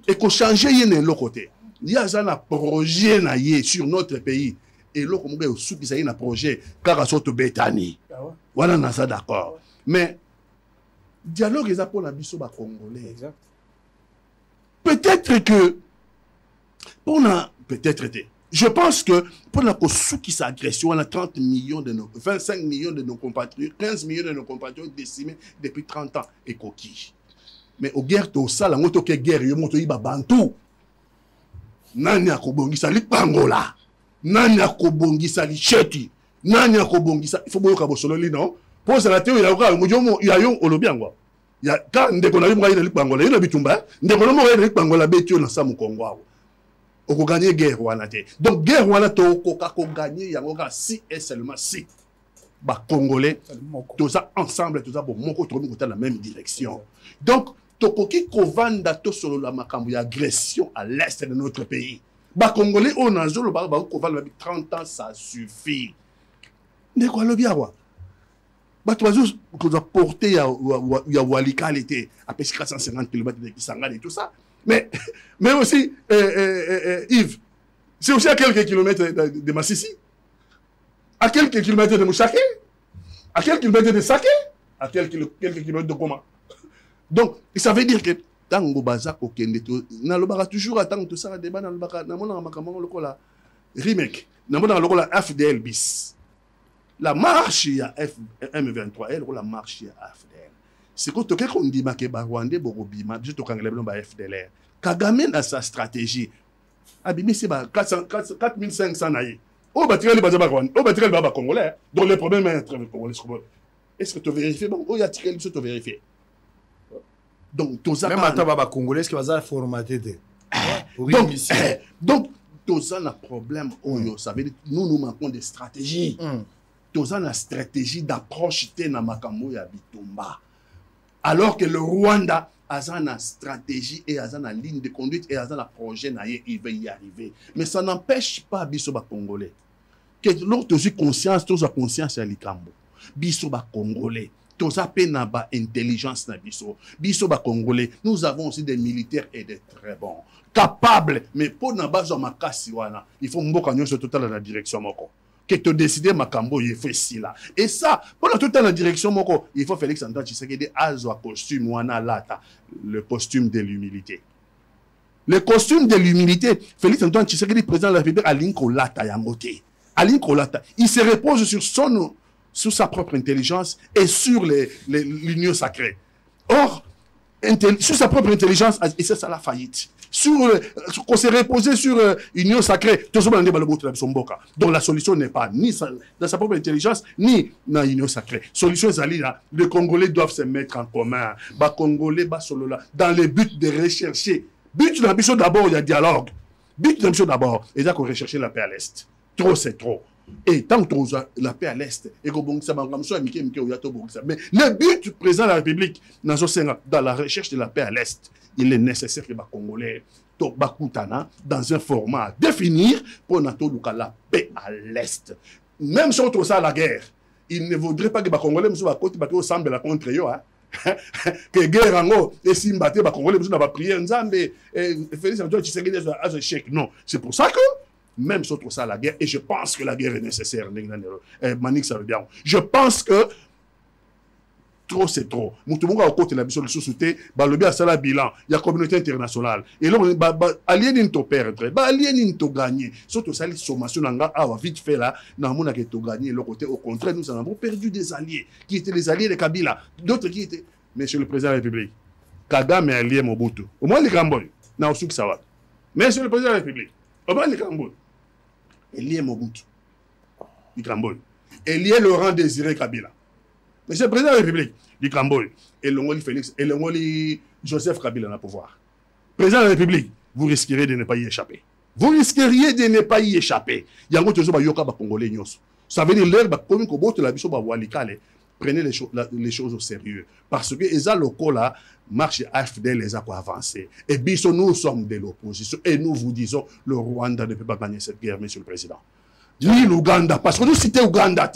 et qu'on change yene l'autre côté il y a un projet na yé sur notre pays et l'autre monga au sous qui ça y a un projet car sorte betani voilà na ça d'accord mais dialogue est pour la biso ba congolais exact. Peut-être que je pense que pour la qui s'agression, on a 30 millions de nos 25 millions de nos compatriotes, 15 millions de nos compatriotes décimés depuis 30 ans et coquille. Mais au guerre to ça la moto ke guerre yo moto iba bantu. Nani akobongisa li Angola. Nani akobongisa li Cheti. Nani akobongisa il faut boyoka bosolo li non. Pour ça la théorie ya ko mojo ya yo olobiangwa. Ya ka ndeko na limba li Angola yo na bitumba ndeko na mo li Angola betio na samu Kongo. On peut gagner guerre wana te. Donc guerre wana to ko gagner yango ka si et seulement si ba congolais tout ça ensemble tout ça bon moko to dans la même direction. Donc tokoki kovanda to solo la makambo ya agression à l'est de notre pays. Ba congolais on a zolo ba kovanda 30 ans ça suffit. Ne quoi le biawa. Ba to zo ko za porter ya Walikale était à peu près 150 km de Kisangani et tout ça. Mais aussi, Yves, c'est aussi à quelques kilomètres de Massissi, à quelques kilomètres de Mouchaké, à quelques kilomètres de Saké, à quelques kilomètres de Goma. Donc, ça veut dire que Tango Bazak au Kende, Nalobara toujours attendre tout ça, débat Nalobara, Namona Makamon Lokola, remake, Namona Lokola FDL bis. La marche à M23, elle, la marche à FDL. C'est que tout qu'on dit que Rwanda Borobima, juste au Kangalebno ba FDLR. Kagame a sa stratégie. Abimi c'est 4500 naïe. Au batirel bazaba Rwanda, au batirel baba congolais. Donc le problème est très congolais. Est-ce que tu vérifies bon, oh y a tirel tu vérifier. Donc tout ça même attends baba congolais est-ce que bazar formaté de. Donc tout ça a problème oyo, ça veut dire nous manquons de stratégie. Tout ça a stratégie d'approche na makambo ya bitumba. Alors que le Rwanda a une stratégie et a une ligne de conduite et a un projet, il va y arriver. Mais ça n'empêche pas Bisoba Congolais. Que l'autre conscience, tous a conscience à l'ikambo. Bisoba Congolais, tous a peine à intelligence na biso. Bisoba Congolais, nous avons aussi des militaires et des très bons, capables. Mais pour na base de makasiwana, il faut mbokanyo sur total dans la direction moko. Que tu décides Makambo, il fait ci là. Et ça, pendant tout le temps la direction, il faut Félix Antoine Tshisekedi azo costume wana lata, le costume de l'humilité. Le costume de l'humilité, Félix Antoine Tshisekedi, président de la République, Alinko lata yamote. Alinko lata. Il se repose sur sa propre intelligence et sur l'union sacrée. Or, sur sa propre intelligence, et c'est ça la faillite. Qu'on s'est reposé sur l'union sacrée, donc la solution n'est pas ni dans sa propre intelligence, ni dans l'union sacrée. Solution est là, les Congolais doivent se mettre en commun. Les Congolais, dans le but de rechercher. But de l'ambition d'abord, il y a dialogue. But de l'ambition d'abord, il y a qu'on recherche la paix à l'Est. Trop, c'est trop. Et tant que la paix à l'Est, mais le but du président de la République, dans la recherche de la paix à l'Est, il est nécessaire que les Congolais dans un format à définir pour la paix à l'Est. Même si on trouve ça à la guerre, il ne vaudrait pas que les Congolais semblent contre eux. Que la guerre en haut, et si les Congolais ne prier Nzambe, Félix Antoine Tshisekedi a un chèque. Non, c'est pour ça que même si on trouve ça à la guerre, et je pense que la guerre est nécessaire. Je pense que trop c'est trop. Moutoumouga au côté de la mission de société, le bien c'est la bilan. Il y a communauté internationale. Et là, allié n'into perdre, allié n'into gagner. Surtout ça, les sommations n'anga vite fait là, n'amona que to gagner. Le côté au contraire, nous en avons perdu des alliés qui étaient les alliés de Kabila, d'autres qui étaient. Monsieur le président de la République, Kagame est allié Mobutu. Au moins les Gamboy, n'a aussi que ça va. Monsieur le président de la République, au moins les Gamboy, allié Mobutu, les Gamboy, allié Laurent Désiré Kabila. Monsieur le président de la République, du Camboy, et l'ongoli Félix, et l'ongoli Joseph Kabila na pouvoir. Président de la République, vous risqueriez de ne pas y échapper. Vous risqueriez de ne pas y échapper. Il y a un autre chose, Congolais. Ça veut dire l'air, comme il y a la biso Walikale, prenez les choses au sérieux. Parce que les locaux là, marche AFD les a avancé. Et bien, nous sommes de l'opposition. Et nous vous disons, le Rwanda ne peut pas gagner cette guerre, monsieur le président. Ni l'Ouganda, parce que nous citons Ouganda.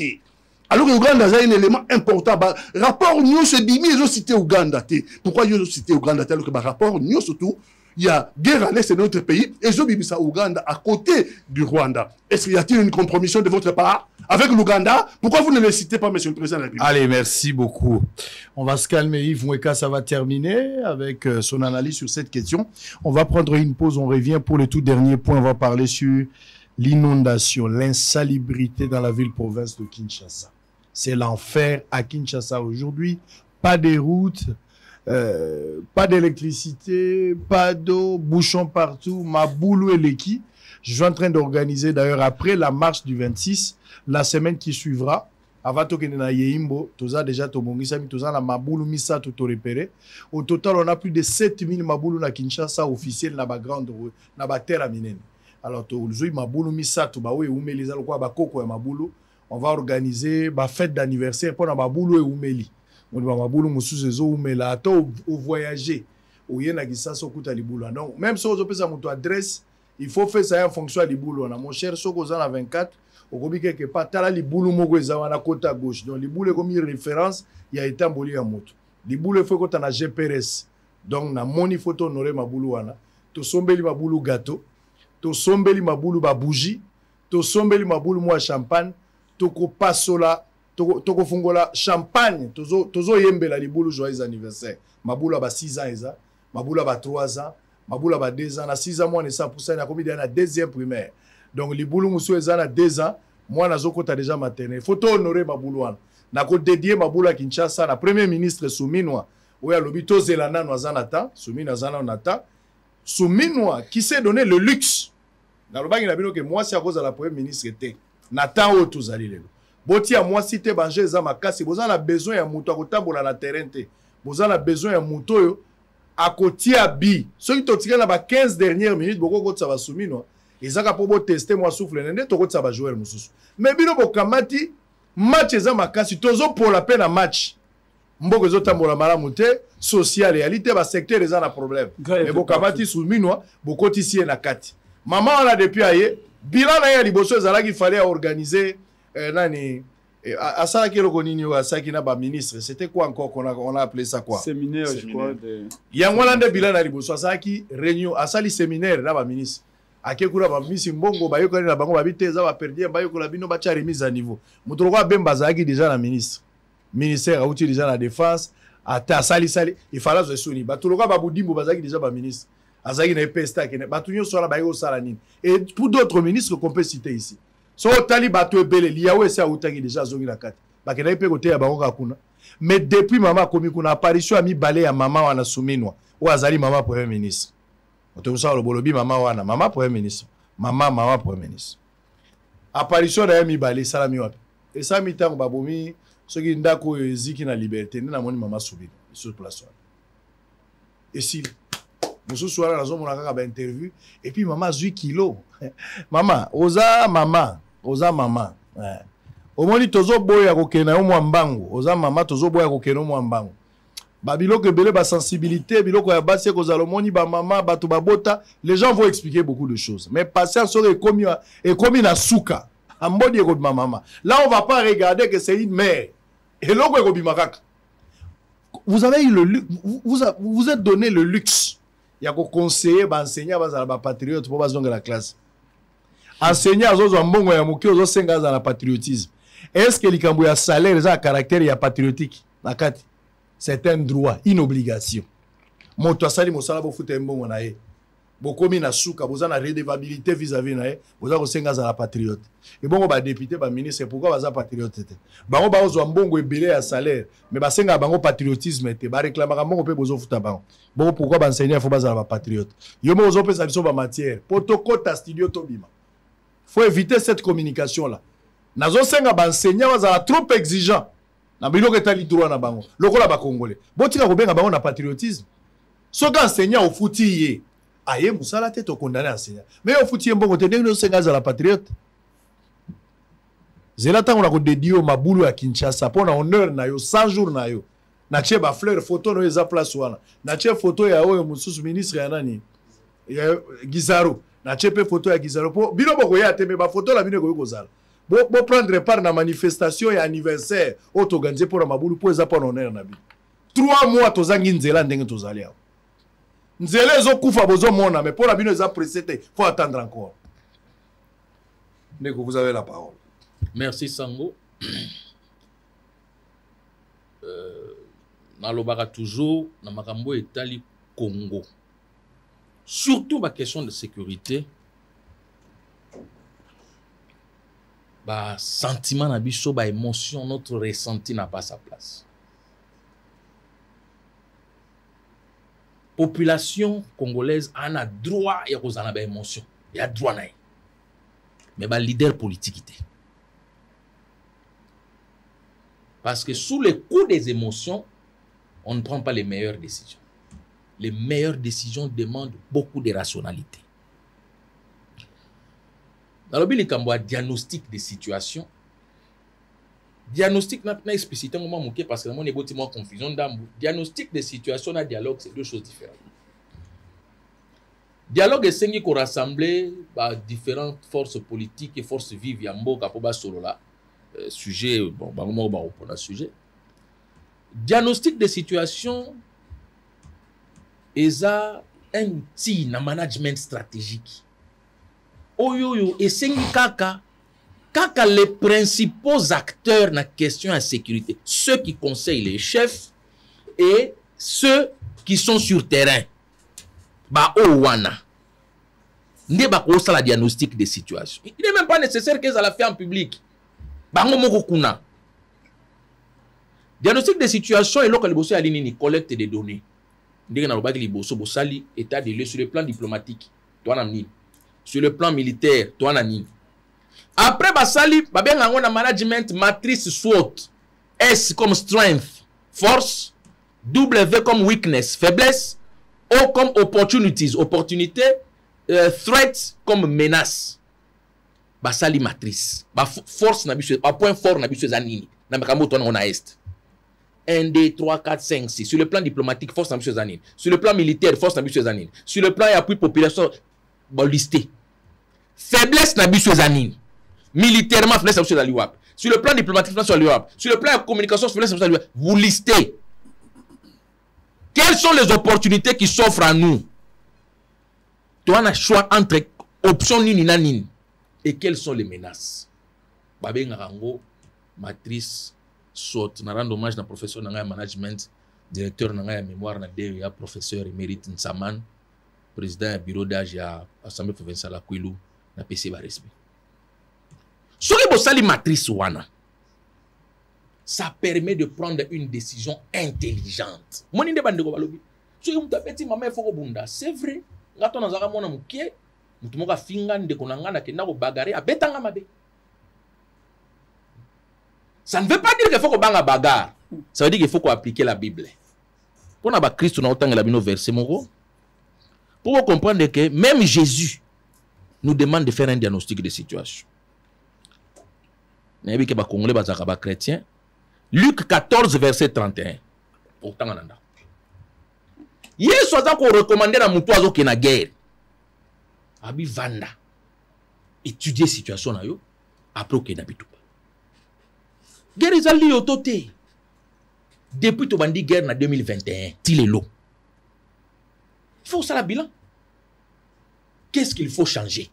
Alors que l'Ouganda a un élément important. Rapport nous se dit, mais ils ont cité Ouganda. Pourquoi ils ont cité Ouganda? Alors que rapport nous surtout, il y a guerre à l'est de notre pays, et ils ont mis ça Ouganda à côté du Rwanda. Est-ce qu'il y a-t-il une compromission de votre part avec l'Ouganda? Pourquoi vous ne le citez pas, monsieur le président de la République? Allez, merci beaucoup. On va se calmer. Yves Mweka, ça va terminer avec son analyse sur cette question. On va prendre une pause, on revient pour le tout dernier point. On va parler sur l'inondation, l'insalubrité dans la ville-province de Kinshasa. C'est l'enfer à Kinshasa aujourd'hui. Pas de routes, pas d'électricité, pas d'eau, bouchons partout, Maboulou et Leki. Je suis en train d'organiser d'ailleurs après la marche du 26, la semaine qui suivra. Avant que nous ayons déjà la Maboulou Missa tout repéré. Au total, on a plus de 7000 Maboulou na Kinshasa officiels na ba grande na ba terre minene. Alors aujourd'hui Maboulou Missa tout ba oui umeli za lokwa ba koko ya Maboulou. On va organiser ma fête d'anniversaire pour Maboulou et Oumeli. On va Maboulou Moussouzezo Oumela. Attends, au voyager. Au Yéna Gissaso Kouta Liboulou. Non, même si on a mon adresse, il faut faire ça en fonction de Liboulou. Mon cher Sokozan à 24, au Gobi quelque part, Tala Liboulou Mogoza à côté à gauche. Donc Liboulou comme une référence, il y a été emboli à moto. Liboulou faut qu'on a GPS. Donc na moni photo honoré Maboulou wana. To sombeli Maboulou gâteau. To sombeli Maboulou ba bougie. To sombeli Maboulou moi champagne. Toko pasola, toko fungola champagne, tozo yembela Liboulou joyeux anniversaire. Maboula ba 6 ans eza, Maboula ba 3 ans, Maboula ba 2 ans, na 6 ans moi ne 100% na komi na deuxième primaire. Donc Liboulou musu eza na 2 ans, moi na zokota déjà maternelle. Faut honorer Maboulou wana. Na ko dédier Maboula Kinshasa na premier ministre Souminwa. Oya lobito zelana no zanata, Soumina zana onata. Souminwa qui s'est donné le luxe. Na lobangi na bino que moi c'est à cause de la premier ministre était. Nathan o tozali lelo boti ya mwasi te banje eza makasi bozana besoin ya muto akotambola na terrain te bozana besoin ya muto oyo akotia bi soki totika na ba 15 dernières minutes boko kotsa ba Souminwa ezaka po bo tester moi souffle nende to kotsa ba joueur mususu mais bino bokamati match eza makasi tozo pour la peine à match mboko ezotambola malamu te social réalité ba secteur eza na problème mais bokamati Souminwa bokotisi na kati maman wana depuis aye bilan na ya liboso ezalaki fallait organiser nani asalaki eloko nini oyo asalaki na baministre c'était quoi encore on a appelé ça quoi séminaire je crois de yango wana nde bilan na liboso asalaki réunion asali séminaire na baministre akekula bamisi mbongo bayokani na bango babi te eza baperdi bayokola bino batia remise à niveau moto lokwa bemba azalaki déjà na ministère auti déjà na défense ata asali il fallait se soni bato lokwa babudimbo bazalaki déjà baministre azaki na pesta kene batu nyo sola bayo sala nini et pour d'autres ministres qu'on peut citer ici so tali batu ebele liawe sa utaki déjà zongi na kati bakena pe côté ya bango kuna mais depuis mama komi kuna apparition ami balé ya mama wana Souminwa ou azali mama premier ministre oto ça le bolobi mama wana mama premier ministre mama premier ministre apparition na ami balé salami wapi et ça mi tango babomi soki ndako eziki na liberté na moni mama Souminwa sur place et si Monsieur Souara na zomo na kaka ba interview et puis maman 8 kilos. Maman, oza mama. Omoni tozo boya kokena yo mwambango. Oza mama tozo boya kokena yo mwambango. Ba biloko ebele ba sensibilité, biloko ya basi ko zalomoni ba mama bato babota, les gens vont expliquer beaucoup de choses. Mais patience est commis na souka. Ambodi ko maman. Là on va pas regarder que c'est une mère. Et loko ko bimakaka. Vous avez eu le vous êtes donné le luxe. Il y a conseiller enseigner à patriote pour bazonga la classe. Enseigner à zozo mbongo ya muki ozo senga za la patriotisme. Est-ce que likambo ya salaire za caractère ya patriotique nakati? C'est un droit, une obligation. Moto asali mosala bo futa mbongo na ye. Bokomi na suka boza na redevabilité vis-à-vis na ye, boza ko senga za la patriote. Et bongo ba député ba ministre pourquoi baza patriote te? Bango ba ozo mbongo ebele ya salaire, mais ba senga bango patriotisme te, ba réclamera mbongo pe bozo futa bango. Bon pourquoi ba enseigner faut baza la patriote. Yo mo ozo pesa biso ba matière, protocole studio tobima. Faut éviter cette communication là. Nazo senga ba enseigner baza trop exigeant. Na biloko etali droit na bango. Lokola ba congolais. Botika ko benga bango na patriotisme. Soka enseignant au fouti ye. Aye musala te to condamner enseignant. Mais au fouti mbongo te ndenge no senga za la patriote. zela tango na ko dédié mabulu ya Kinshasa pona honneur na yo 100 jours na yo na tie ba fleur photo no eza place wana na tie photo ya oyo mususu ministre ya nani ya Gizaro na tie pe photo ya Gizaro po bino boko ya te me ba photo la bino ko kozala bo prendre part na manifestation ya anniversaire auto organiser pour mabulu po eza pona honneur na bi 3 mois tozangi nzela ndenge tozali awo nzela ezokufa bozomona mais pona bino eza pressé te faut attendre encore. Ndeko, vous avez la parole. Merci Sango. Nalobaka toujours na makambo etali Congo. Surtout la question de sécurité. Ba sentiment na biso ba émotion notre ressenti n'a pas sa place. Population congolaise a un droit et kozana ba émotion. Il y a droit na. Mais ba leader politique était. Parce que sous le coup des émotions, on ne prend pas les meilleures décisions. Les meilleures décisions demandent beaucoup de rationalité. Dans le but, il y a un diagnostic des situations. Diagnostic n'a pas explicité un moment parce que mon égoïsme confusion d'ambu. Diagnostic des situations et dialogue, c'est deux choses différentes. Dialogue est sengi qu'on rassemble différentes forces politiques et forces vives yambo kapoba solo là. Sujet, bon, pour le sujet. Diagnostic des situations est un outil na management stratégique. Oyoyo et sengi kaka les principaux acteurs na question de sécurité, ceux qui conseillent les chefs et ceux qui sont sur terrain. Ba owana. Nde ba ko la diagnostic des situations. Il n'est même pas nécessaire que ça la fait en public. Bango moko kuna. Diagnostic des situations et local bosso alini ni collecte des données. Ndenge na lobaki liboso bosali état de lieu sur le plan diplomatique. Toi na nini? Sur le plan militaire, toi na nini? Après basali babenga ngo na management matrice SWOT. S comme strength, force, W comme weakness, faiblesse, O comme opportunities, opportunité, threat comme menace. Basali matrice. Ba force na biso, ba point fort na biso zanini. Na makambo to na est. 1 2 3 4 5 6. Sur le plan diplomatique, force na biso zanini. Sur le plan militaire, force na biso zanini. Sur le plan appui population, ba listé. Faiblesse na biso zanini. Militairement, faiblesse na biso za liwap. Sur le plan diplomatique, faiblesse na liwap. Sur le plan de communication, faiblesse na biso za liwap. Vous listez. Quelles sont les opportunités qui s'offrent à nous? Tu as un choix entre option nini na nini. Et quelles sont les menaces? Babé Ngarango, matrice, saute, na rendre hommage na professeur na management, directeur na mémoire na DEA, professeur émérite Nsaman, président du bureau d'âge à l'Assemblée provinciale à Kwilu, na PC Baresbi. Soki bosali matrice wana, ça permet de prendre une décision intelligente. Moni nde bandeko balobi. Soki mutapeti mama efoko bunda, c'est vrai. Ngato na zaka mona mukie, mutu moka finga ndeko na ngana kenda ko bagarre abetanga mabe. Ça ne veut pas dire qu'il faut qu'on banga bagarre. Ça veut dire qu'il faut qu'on applique la Bible. Pour na ba Christ na otanga la bino verset moko. Pour comprendre que même Jésus nous demande de faire un diagnostic de situation. Nayebi ke ba congolais bazaka ba chrétien. Luc 14 verset 31. Pourtant nanda. Yesu aza ko recommander na mutu azo ke na guerre. Abi vanda. Étudier situation na yo après ke na bitupa. Guerre ezali yotote. Depuis to bandi guerre na 2021, tilelo. Il faut ça la bilan. Qu'est-ce qu'il faut changer?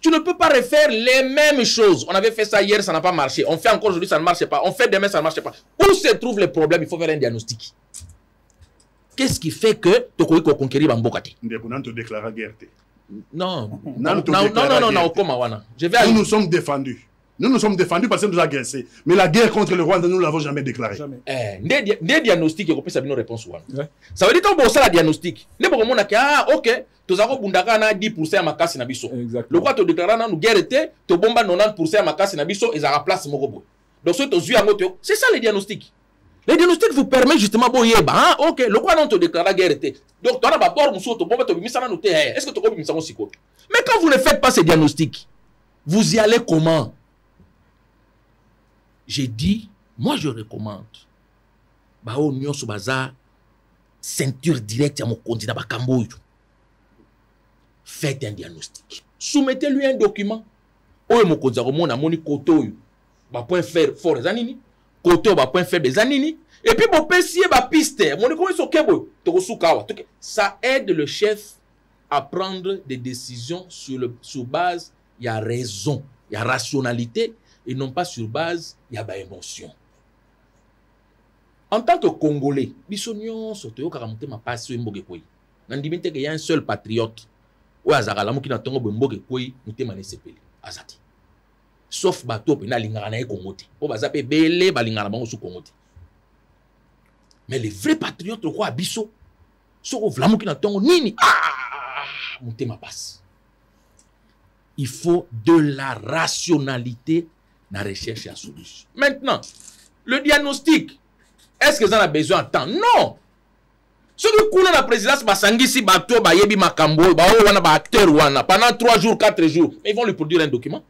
Tu ne peux pas refaire les mêmes choses. On avait fait ça hier, ça n'a pas marché. On fait encore aujourd'hui, ça ne marche pas. On fait demain, ça ne marche pas. Où se trouvent les problèmes? Il faut faire un diagnostic. Qu'est-ce qui fait que tu peux conquérir Bambokati? Non. Nous nous sommes défendus. Nous nous sommes défendus parce que nous avons agressé. Mais la guerre contre le Rwanda, nous ne l'avons jamais déclarée. Des diagnostics, il y a une réponse. Ça veut dire que tu as un diagnostic. Ok, tu as 10% à ma casse na biso. Le quoi tu déclares nous guerre était, tu bomba 90% à ma casse na biso et ça remplace mon robot. Donc c'est ça le diagnostic. Le diagnostic vous permet justement de ok, le quoi non tu déclares guerre était. Donc tu as d'abord muso tu bomba tu bimisa na noté. Est-ce que tu peux bimisa mon siko? Mais quand vous ne faites pas ce diagnostic, vous y allez comment? j'ai dit, moi je recommande. Bah, au Nyon sur Baza, ceinture directe à mon candidat Bakambo. Faites un diagnostic. Soumettez-lui un document. Oye mon candidat, mon amoni koto. Bah, point faire fort les anini. Koto, bah, point faible les anini. Et puis, bon, pessier, bah, piste. Mon école, ça aide le chef à prendre des décisions sur base, il y a raison, il y a rationalité, et non pas sur base, il y a émotion. En tant que Congolais, il y a un seul patriote. Sauf bateau, mais les vrais patriotes, le roi Abisso, il faut de la rationalité dans la recherche et la solution. Maintenant, le diagnostic, est-ce que ça a besoin de temps? Non! Ceux qui coulent la présidence, Basangisi, Bato, Bayebi, Makambo, acteur, pendant 3 jours, 4 jours, mais ils vont lui produire un document.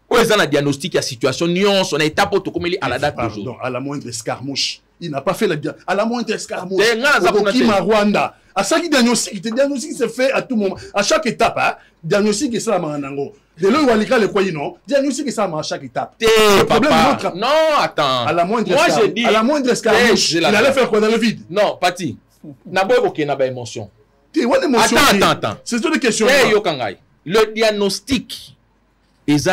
Où est-ce un diagnostic, la situation, nuance, on a étape à la date du jour. À la moindre escarmouche. Il n'a pas fait à la moindre escarmouche. Au Rwanda. À chaque diagnostic, le diagnostic se fait à tout moment. À chaque étape, hein, diagnostic est ça la manango. De là où il y a le quoi, non? Diagnostic est ça à chaque étape. Le problème non, attends. À la moindre moi j'ai dit. À la moindre escarmouche. Il allait faire quoi dans le vide? Non, Pati. N'a pas évoqué n'a pas émotion. Attends. C'est toutes les questions. Le diagnostic est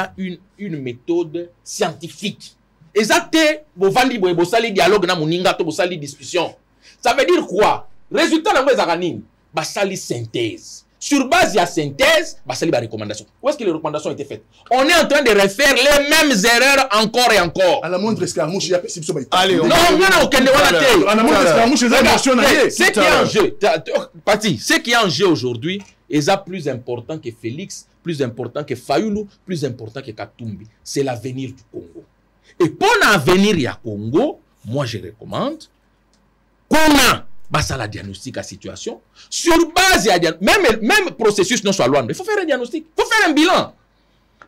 une méthode scientifique. Exacté, bovandi bosali dialogue na muninga to bosali discussion. Ça veut dire quoi? Résultat na ngweza kanini? Basali synthèse. Sur base de la synthèse, basali ba recommandation. Où est-ce que les recommandations ont été faites? On est en train de refaire les mêmes erreurs encore et encore. À la moindre escarmouche, il y a perception. Allez, non, aucun de à la moindre escarmouche, c'est qui est en jeu. Pati, ce qui est en jeu aujourd'hui est plus important que Félix, plus important que Fayoulou, plus important que Katumbi. C'est l'avenir du Congo. Et pour l'avenir du Congo, moi je recommande qu'on a la diagnostic à situation. Sur base de même processus non soit loin. Il faut faire un diagnostic, il faut faire un bilan.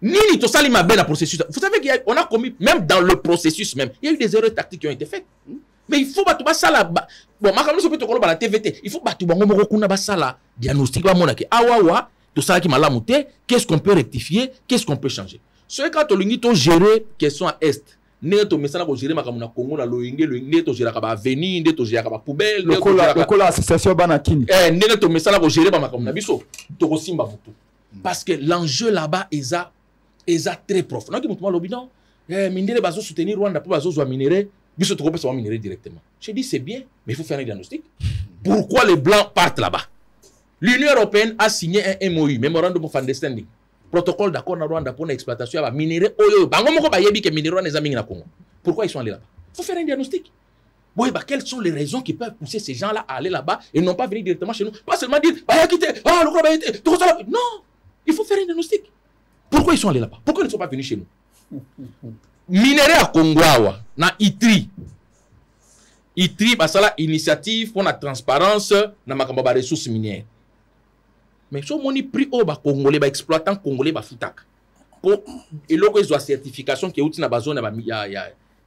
Nini to sali ma belle processus. Vous savez qu'on a commis, même dans le processus même, il y a eu des erreurs tactiques qui ont été faites. Mais il faut battre ça là. Bon, ma caméra peut te la TVT. Il faut battre la diagnostic. Tout ça qui m'a lamuté. Qu'est-ce qu'on peut rectifier? Qu'est-ce qu'on peut changer? Ce quand on gérer question à est. Neto mesana ko gérer makamuna Congo na loyenge neto gérer ka ba avenir neto gérer ka ba poubelle neto la association banakini neto mesana ko gérer ba makamuna biso to ko simba mutu parce que l'enjeu là-bas est très profond. Non qui mutu lobi non minere bazo soutenir Rwanda pour bazo zo minerai biso to ko pesa minerai directement. Je dis c'est bien mais il faut faire un diagnostic. Pourquoi les blancs partent là-bas? L'Union européenne a signé un MOU, Memorandum of Understanding. Protocole d'accord na Rwanda pour l'exploitation de minerais. Pourquoi ils sont allés là-bas? Il faut faire un diagnostic. Bon, quelles sont les raisons qui peuvent pousser ces gens-là à aller là-bas et non pas venir directement chez nous? Pas seulement dire, non, il faut faire un diagnostic. Pourquoi ils sont allés là-bas? Pourquoi ils ne sont pas venus chez nous? Minerais à Congo, na ITRI. ITRI, c'est l'initiative pour la transparence dans les ressources minières. Mais si on a pris au Congolais, exploitant Congolais, pour et là ils ont la certification qui est outil dans la zone, il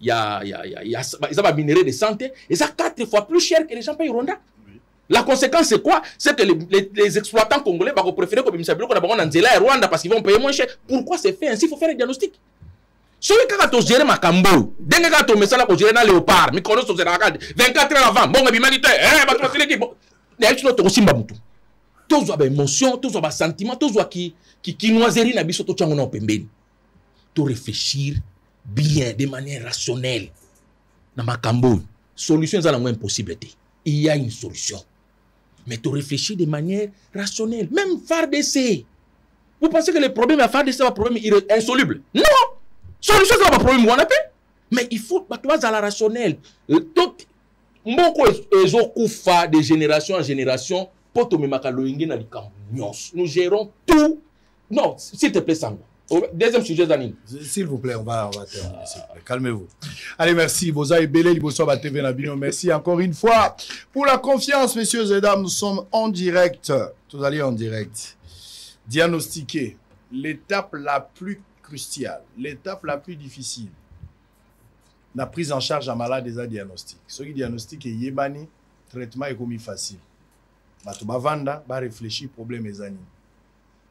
y a minerai de santé et ça 4 fois plus cher que les gens payent Rwanda. La conséquence c'est quoi? C'est que les exploitants congolais vont préférer comme ils s'appellent en Rwanda parce qu'ils vont payer moins cher. Pourquoi c'est fait ainsi? Il faut faire un diagnostic. Celui qui a géré ma cambo, dès que tu as mis ça pour gérer dans léopard, mais quand on se 24 heures avant, bon, mais tous ont des émotions, tous ont des sentiments, tous ont qui noiserie na biso to chango na pembeni. To réfléchir bien de manière rationnelle. Na makambo, solution est la moins impossible. Il y a une solution. Mais tu réfléchis de manière rationnelle. Même FARDC. Vous pensez que le problème à FARDC est un problème insoluble? Non! Solution c'est pas un problème on a fait. Mais il faut que tu vas à la rationnelle. Beaucoup de génération en génération. Nous gérons tout. Non, s'il te plaît, Sango. Deuxième sujet, Zanine. S'il vous plaît, on va terminer. Calmez-vous. Allez, merci. Boza et Belé, Libosoba TV Nabino. Merci encore une fois pour la confiance, messieurs et dames. Nous sommes en direct. Tous allez en direct. Diagnostiquer l'étape la plus cruciale, l'étape la plus difficile la prise en charge à malade des diagnostics. Ceux qui diagnostiquent yebani, traitement est comme facile. Bato bavanda, ba réfléchir problème les amis.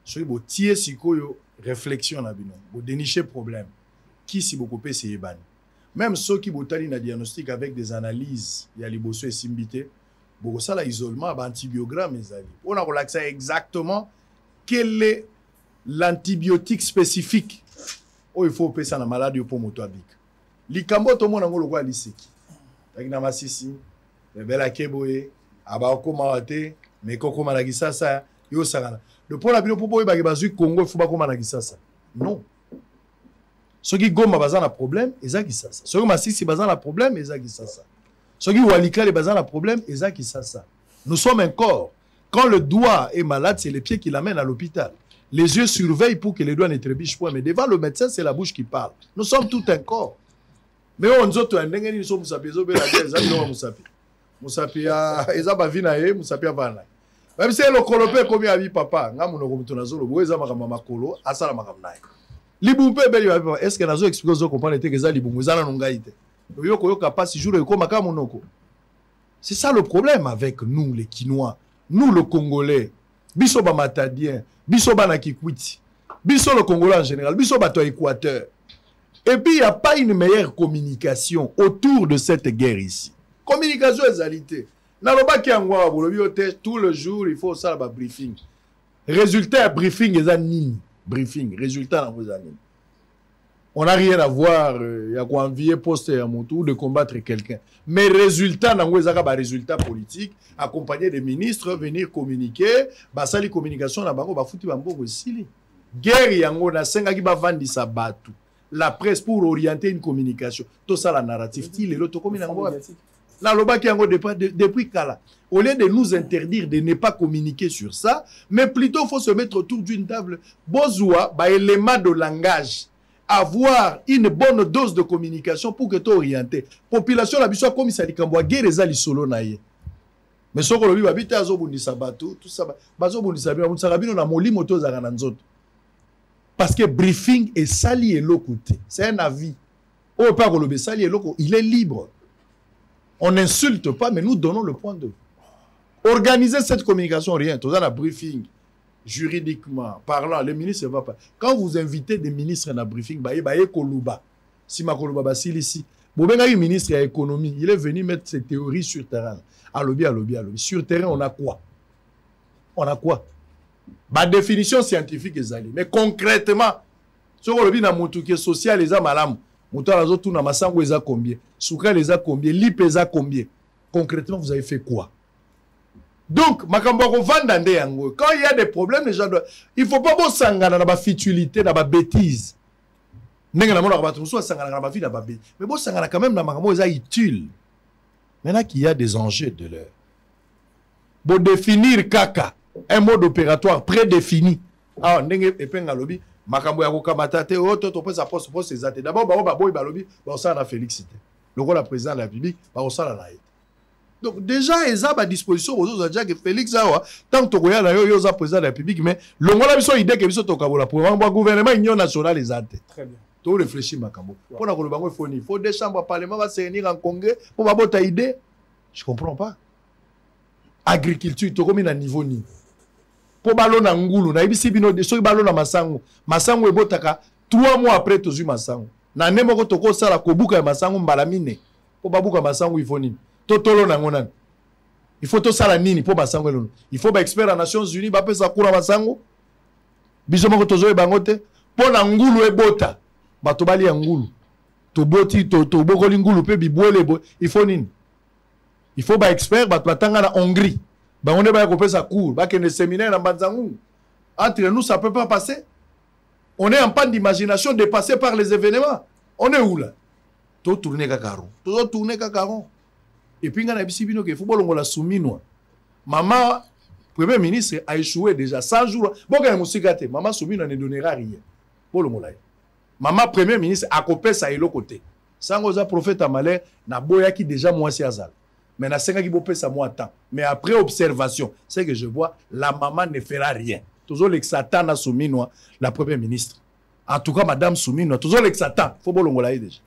Ceux qui tirer sikoyo réflexion na bino, bo dénicher problème. Qui si beaucoup c'est yebani. Même ceux qui botali na diagnostic avec des analyses, il y a les bosso et simbité, beaucoup ça l'isolement, ba antibiogramme les amis. On a relaxé exactement quel est l'antibiotique spécifique. Oh, il faut payer ça na maladie pour motoabik. Likambo to mona ngolo kwa liseki. Taki na masisi, bebela keboye, aba koma wate, mais koko malagisa sa yo sagana. Le point la bino popo ba ke bazui Congo faut ba koma malagisa sa. Non. Ceux qui goma bazana problème, ezaki sasa. Ceux qui masisi bazana problème, ezaki sasa. Ceux qui walika les bazana problème, ezaki sasa. Nous sommes un corps. Quand le doigt est malade, c'est les pieds qui l'amènent à l'hôpital. Les yeux surveillent pour que les doigts ne trébuchent point. Mais devant le médecin, c'est la bouche qui parle. Nous sommes tout un corps. Mais on nous autres, nous sommes Moussapi, Moussapi, Ezaba Vinae, Moussapi Avana. Même si le colopé comme a vu papa, Namuno Mutonazolo, Bouezama Makolo, Asala Makamnaï. Libumpe, est-ce que Nazo explique aux comprendre que les Libumuzana Nungaïte? Yoko Yoka si jour et comme Makamonoko. C'est ça le problème avec nous, les Quinois, nous, le Congolais, Bisoba Matadien, Bisoba Nakikwiti, Biso le Congolais en général, Bisoba to Équateur. Et puis, il n'y a pas une meilleure communication autour de cette guerre ici. Communication est alité. Tout le jour, il faut ça, briefing. Résultat, briefing, est nini. Briefing, résultat, dans vos années. On n'a rien à voir, il y a quoi envier poster à mon tour de combattre quelqu'un. Mais résultat, dans vos années, résultat politique, accompagné des ministres, venir communiquer, ça, les communications, là-bas, on va foutre un bon aussi. Guerre, il y a un 5 qui va vendre sa bateau. La presse pour orienter une communication. Tout ça, la narrative. Il est l'autre là, le bac depuis Kala. Au lieu de nous interdire de ne pas communiquer sur ça, mais plutôt il faut se mettre autour d'une table. Bozoua, élément de langage. Avoir une bonne dose de communication pour que tu orientes. Population, la biso comme ça dit quand bois guerre les solo naie. Mais ce que le habite à Zobundi Sabato, tout ça, Bazobundi Sabino, on s'arabino na moli moto zagananzot. Parce que briefing est sali et l'ocouté. C'est un avis. Oh, pas le sali et l'ocouté. Il est libre. On n'insulte pas, mais nous donnons le point de vue. Organiser cette communication, rien. Tout ça, la briefing, juridiquement, parlant, le ministre ne va pas. Quand vous invitez des ministres à la briefing, si ma Koluba Basile ici, le ministre de l'économie, il est venu mettre ses théories sur terrain. À lobby. Sur terrain, on a quoi? On a quoi? Ma définition scientifique est allée. Mais concrètement, sur le bien qui est social, les amalam, mouton les autres na masango les a combien, soukra les a combien, lip les a combien. Concrètement, vous avez fait quoi? Donc, makambo ko vandande yango. Quand il y a des problèmes, les gens doivent, il faut pas sangana na ba futilité, na ba bêtise. Nenga na mona ba tout soit sangana na ba vie na ba bêtise. Mais bon sangana quand même na makambo les a utile. Maintenant qu'il y a des enjeux de l'heure. Bon définir kaka. Un mode opératoire prédéfini. Ah, ndenge epenga lobi, makambo ya kokamata te, oh, to pesa poste ces até. D'abord, boy balobi, ça na félicité. Le rôle la président de la République, ça la naït. Donc déjà, ils ont à disposition aux autres déjà que Félix Awa, tant que Togoya na yo za président de la République, mais le rôle la biso idée que biso tokabola pour un gouvernement union nationale les até. Très bien. To réfléchir makambo. Pour na kolobango il faut des chambres parlement va se réunir en congrès pour ba bota idée. Je comprends pas. Agriculture to comme na niveau ni. Pour ballon na ngulu na ibisi bino de so ballon na masango ebotaka 3 mois après tozu masango na nemoko toko sala kobuka ya masango mbala mine pour babuka masango il faut nini totolo na ngona il faut to sala nini pour masango elono il faut ba expert à Nations Unies ba pesa kura masango biso moko tozo e bangote pour na ngulu ebota bato bali ya ngulu to boti to bokoli ngulu pe bibwele il faut nini il faut ba expert bato batanga na Hongrie. Ben on est bien coupé sa cour, bah que le séminaire en Banzangou. Entre nous, ça peut pas passer. On est en panne d'imagination dépassé par les événements. On est où là? Tout tourner cacaron. Tout tourner cacaron. Et puis, il y a un bino que football on l'a soumis nous. Maman, premier ministre, a échoué déjà 100 jours. Bon, quand il y a un maman soumis ne donnera rien. Bon, maman, premier ministre, a coupé ça et l'autre côté. Sans osa prophète Amalé, na boya qui déjà moi c'est azal. Mais na 5 ans qui bopé ça moi temps. Mais après observation, c'est que je vois la maman ne fera rien. Toujours les Satan a soumis nous la première ministre. En tout cas madame soumis nous toujours les Satan, faut bolongola déjà.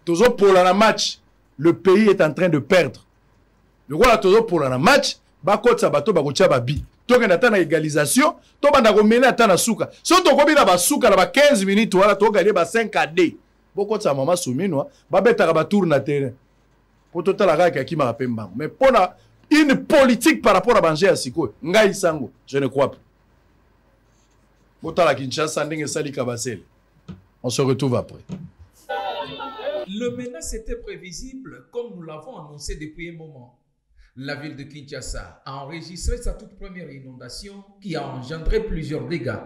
Tozo pour la match, le pays est en train de perdre. Le roi Tozo pour la match, bakot sabato bakotia babi. Donc on attend égalisation, to banda ko mener attend na suka. So to ko bina ba suka na ba 15 minutes wala to gagner ba 5 AD. Boko sa mama soumino, ba betaka ba tour na terrain. Pour total la ka ki ma pemba. Mais pour une politique par rapport à Banger à Siko, ngai sango, je ne crois pas. Botala Kinshasa ndenge sali kabasele. On se retrouve après. Le menace était prévisible comme nous l'avons annoncé depuis un moment. La ville de Kinshasa a enregistré sa toute première inondation qui a engendré plusieurs dégâts.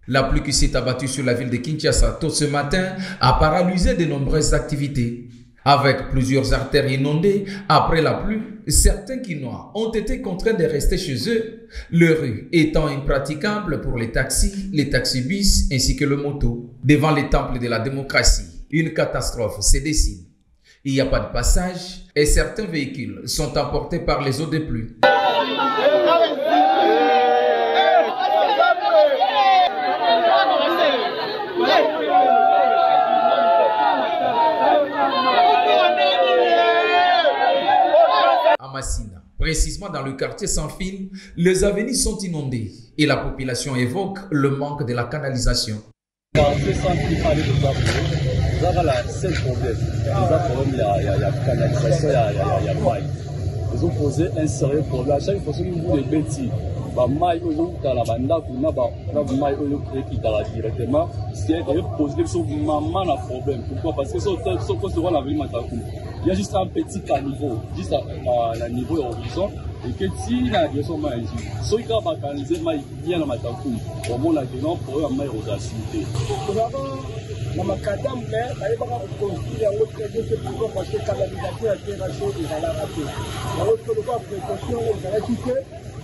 La pluie qui s'est abattue sur la ville de Kinshasa tôt ce matin a paralysé de nombreuses activités. Avec plusieurs artères inondées après la pluie, certains Kinois ont été contraints de rester chez eux, les rues étant impraticables pour les taxibus ainsi que le moto. Devant les temples de la démocratie, une catastrophe se dessine. Il n'y a pas de passage et certains véhicules sont emportés par les eaux de pluie. À Massina, précisément dans le quartier sans fil, les avenues sont inondées et la population évoque le manque de la canalisation. La seul problème, il y a canalisation, il y a maille. Ils ont posé un sérieux problème. À chaque fois qu'ils voulaient des bêtises, maille, ils ont la banda, maille, ils ont directement. C'est posé un problème. Pourquoi? Parce que ce qu'on se voit la ville Matakou, il y a juste un petit caniveau, juste à niveau de l'horizon. Et que si il y a des gens maille, ceux qui ont canalisé maille bien dans Matakou, au moins la gueule pour eux, maille aux activités. Na makadam mais baye baka construire yango très bien c'est pourquoi parce que canalisation ya terrasse ezala raté yango to le précaution ezala kike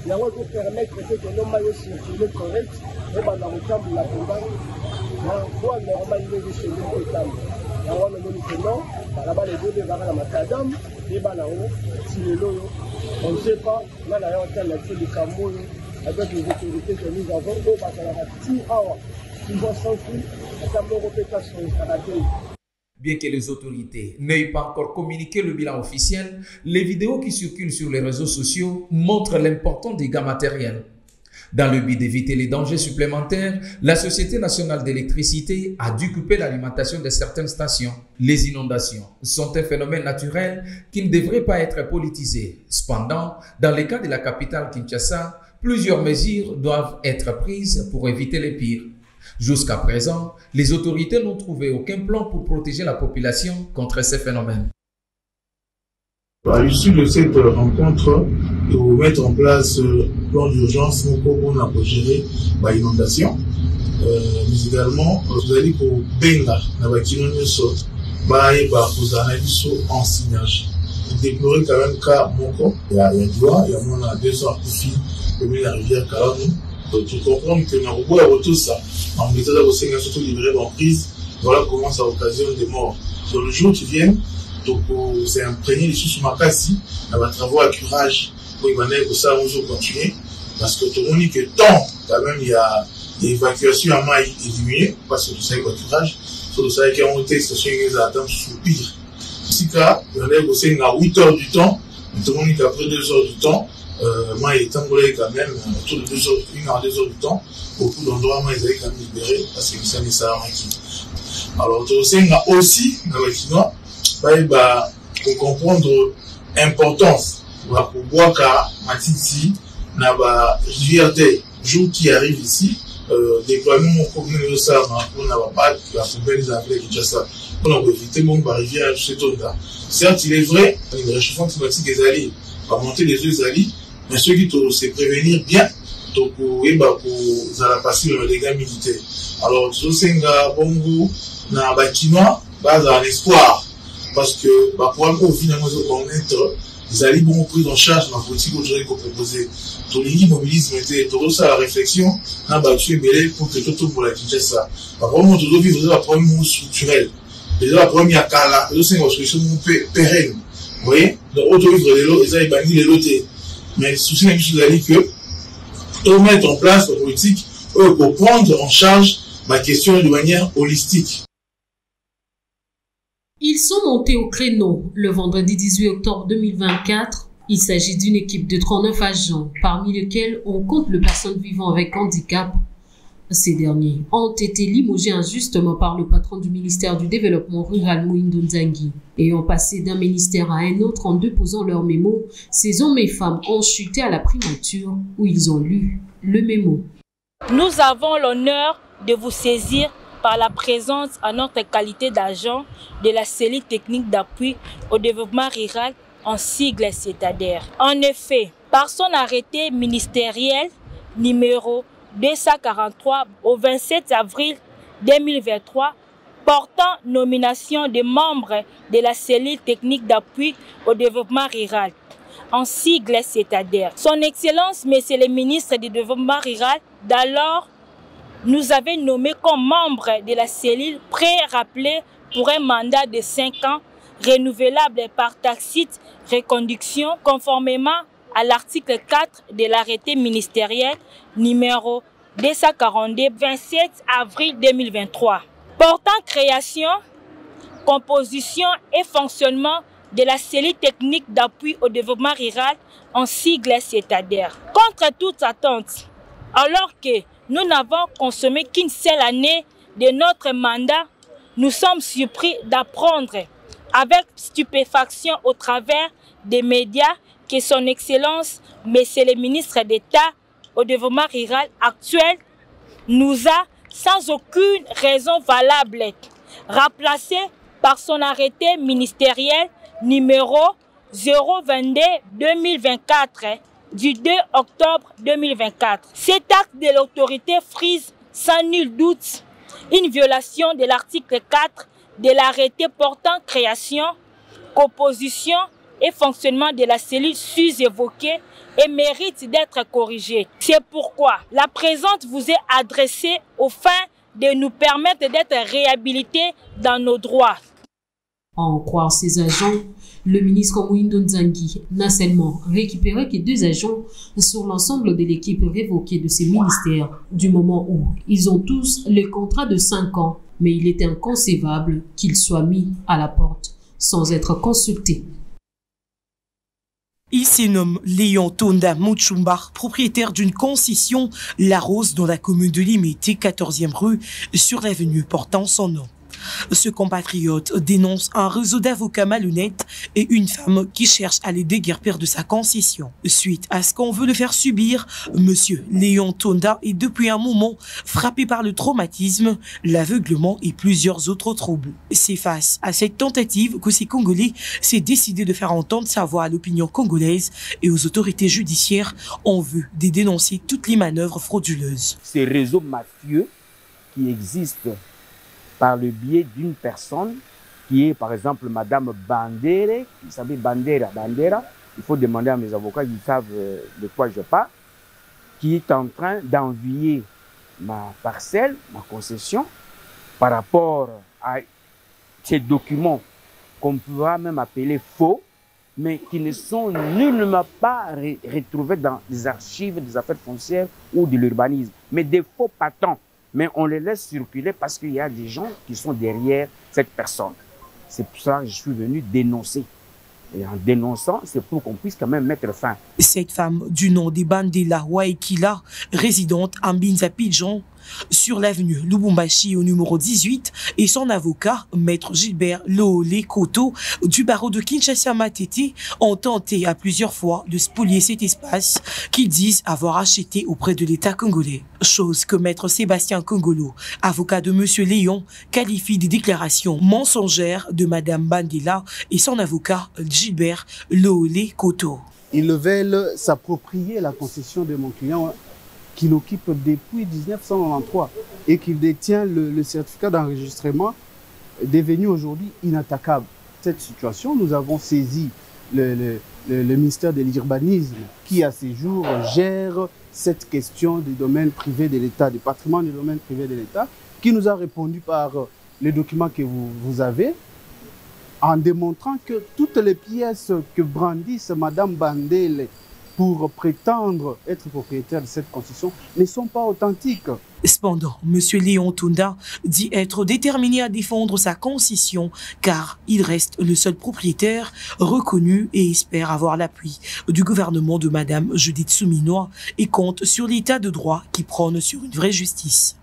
yango to permettre que l'homme aille circuler correct et banda mutambu la pomba na kwa normal ile chez le tam yango le moni non là-bas les deux baka na makadam et bana o si le loyo on ne sait pas là la alternative du Cameroun avec les autorités que nous avons au bakala ti awa. Bien que les autorités n'aient pas encore communiqué le bilan officiel, les vidéos qui circulent sur les réseaux sociaux montrent l'important dégât matériel. Dans le but d'éviter les dangers supplémentaires, la Société nationale d'électricité a dû couper l'alimentation de certaines stations. Les inondations sont un phénomène naturel qui ne devrait pas être politisé. Cependant, dans le cas de la capitale Kinshasa, plusieurs mesures doivent être prises pour éviter les pires. Jusqu'à présent, les autorités n'ont trouvé aucun plan pour protéger la population contre ces phénomènes. À l'issue de cette rencontre, pour mettre en place un plan d'urgence pour gérer l'inondation, mais également, vous allez pour Benga, en synergie. Déplorer quand même cas Moko, il y a Doua, il y a 2 ans de filles, comme la rivière Kalamou. Tu comprends que dans le bois, tout ça, en mettant la Bosséga surtout libéré en prise, voilà comment ça occasionne des morts. Sur le jour qui vient, donc c'est imprégné les sous Makassi, on va travailler à curage, pour que ça va continuer, parce que tout le monde dit que tant, quand même, il y a des évacuations à maille diminuées, parce que tout ça est curage, sur le salaire qui a monté, c'est sûr qu'ils attendent sous le pire. Si cas, on a bossé à 8 heures du temps, tout le monde dit qu'après 2 heures du temps, moi, il est embrayé quand même, autour de 2 heures, 1 à 2 heures du temps, beaucoup d'endroits, moi, ils avaient quand même libéré, parce que ça n'est ça qui. Alors, aussi, dans les Chinois, pour comprendre l'importance, pour voir qu'à Matiti, na ba JRD, jour qui arrive ici, déploiement commune de ça, pour n'a pas la poubelle des Anglais qui ça, pour éviter mon rivière chez Tonda. Certes, il est vrai, le réchauffement climatique des alliés, va monter les deux alliés, mais ceux qui doivent se prévenir bien, donc pour passer le dégât militaire. Alors, tout ça, bongo, na bâtiment, base en espoir, parce que, pour un peu, finalement, connaître, les alliés vont pris en charge dans la politique aujourd'hui qu'on proposait. Tout l'immobilisme était, tout ça, la réflexion, n'a battu mêlé pour que tout pour la Kinshasa. Par contre, tout le monde, la problème structurel. Les la première cas là, c'est une solution pérenne. Vous voyez? Donc, auto vivre les lots, ils ont banni les lotés. Mais le souci, c'est que, tout mettre en place la politique, pour prendre en charge ma question de manière holistique. Ils sont montés au créneau le vendredi 18 octobre 2024. Il s'agit d'une équipe de 39 agents, parmi lesquels on compte les personnes vivant avec handicap. Ces derniers ont été limogés injustement par le patron du ministère du Développement rural, Moïndo Nzangi. Ayant passé d'un ministère à un autre en déposant leurs mémos, ces hommes et femmes ont chuté à la primature où ils ont lu le mémo. Nous avons l'honneur de vous saisir par la présence en notre qualité d'agent de la cellule technique d'appui au développement rural en sigle CETADER. En effet, par son arrêté ministériel numéro 243 au 27 avril 2023 portant nomination des membres de la cellule technique d'appui au développement rural en sigle CETADER. Son Excellence, Monsieur le ministre du Développement rural, d'alors nous avait nommé comme membre de la cellule pré-rappelée pour un mandat de 5 ans renouvelable par tacite reconduction conformément à l'article 4 de l'arrêté ministériel numéro 242 27 avril 2023 portant création, composition et fonctionnement de la cellule technique d'appui au développement rural en sigle CETADER. Contre toute attente, alors que nous n'avons consommé qu'une seule année de notre mandat, nous sommes surpris d'apprendre avec stupéfaction au travers des médias que son Excellence, Monsieur le ministre d'État au développement rural actuel, nous a, sans aucune raison valable, remplacé par son arrêté ministériel numéro 022-2024 du 2 octobre 2024. Cet acte de l'autorité frise sans nul doute une violation de l'article 4 de l'arrêté portant création, composition et fonctionnement de la cellule sus-évoquée et mérite d'être corrigée. C'est pourquoi la présente vous est adressée aux fins de nous permettre d'être réhabilités dans nos droits. À en croire ces agents, le ministre Moïndo Nzangi n'a seulement récupéré que 2 agents sur l'ensemble de l'équipe révoquée de ces ministères, du moment où ils ont tous le contrat de 5 ans, mais il est inconcevable qu'ils soient mis à la porte sans être consultés. Il se nomme Léon Tonda Mouchumba, propriétaire d'une concession La Rose dans la commune de Limité, 14e rue, sur l'avenue portant son nom. Ce compatriote dénonce un réseau d'avocats malhonnêtes et une femme qui cherche à les déguerpir de sa concession. Suite à ce qu'on veut le faire subir, monsieur Léon Tonda est depuis un moment frappé par le traumatisme, l'aveuglement et plusieurs autres troubles. C'est face à cette tentative que ces Congolais s'est décidé de faire entendre sa voix à l'opinion congolaise et aux autorités judiciaires en vue de dénoncer toutes les manœuvres frauduleuses. Ces réseaux mafieux qui existent par le biais d'une personne qui est par exemple Madame Bandere, qui s'appelle Bandera, il faut demander à mes avocats, ils savent de quoi je parle, qui est en train d'envier ma parcelle, ma concession, par rapport à ces documents qu'on pourra même appeler faux, mais qui ne sont nullement pas retrouvés dans les archives des affaires foncières ou de l'urbanisme, mais des faux patents. Mais on les laisse circuler parce qu'il y a des gens qui sont derrière cette personne. C'est pour ça que je suis venu dénoncer. Et en dénonçant, c'est pour qu'on puisse quand même mettre fin. Cette femme du nom de Bandela Waikila, résidente à Mbinza Pidjon, sur l'avenue Lubumbashi au numéro 18, et son avocat, maître Gilbert Loolé Koto, du barreau de Kinshasa Matete, ont tenté à plusieurs fois de spolier cet espace qu'ils disent avoir acheté auprès de l'État congolais. Chose que maître Sébastien Kongolo, avocat de monsieur Léon, qualifie des déclarations mensongères de madame Bandela et son avocat Gilbert Loolé Koto. Ils veulent s'approprier la concession de mon client qu'il occupe depuis 1993 et qu'il détient le certificat d'enregistrement devenu aujourd'hui inattaquable. Cette situation, nous avons saisi le ministère de l'Urbanisme qui, à ce jour, gère cette question du domaine privé de l'État, du patrimoine du domaine privé de l'État, qui nous a répondu par les documents que vous avez, en démontrant que toutes les pièces que brandissent Madame Bandele pour prétendre être propriétaires de cette concession ne sont pas authentiques. Cependant, M. Léon Tunda dit être déterminé à défendre sa concession car il reste le seul propriétaire reconnu et espère avoir l'appui du gouvernement de Mme Judith Souminois et compte sur l'état de droit qui prône sur une vraie justice.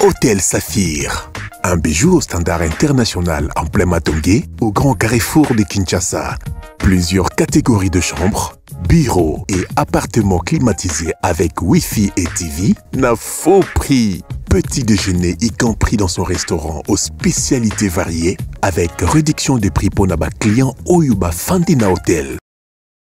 Hôtel Saphir, un bijou au standard international en plein Matongé, au grand carrefour de Kinshasa. Plusieurs catégories de chambres, bureaux et appartements climatisés avec Wi-Fi et TV, n'a faux prix. Petit déjeuner y compris dans son restaurant aux spécialités variées, avec réduction des prix pour naba clients Oyuba Fandina Hotel.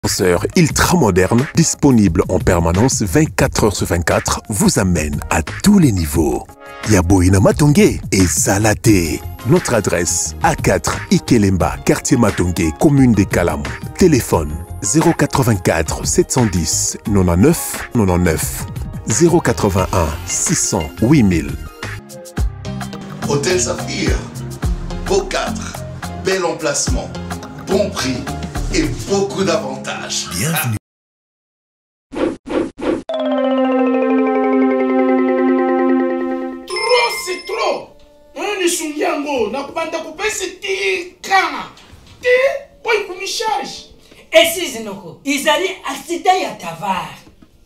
Ascenseur ultra moderne, disponible en permanence 24 heures sur 24, vous amène à tous les niveaux. Yaboina Matongé et Salaté. Notre adresse A4 Ikelemba, quartier Matongé, commune des Kalam. Téléphone 084 710 99 99 081 600 8000. Hôtel Saphir, beau cadre, bel emplacement, bon prix et beaucoup d'avantages. Bienvenue. Trop, c'est trop. Un isungiango, na kubanda kupesi ti kana. Ti, boy kumicharge. Esi zinoko, izali accident ya tavar.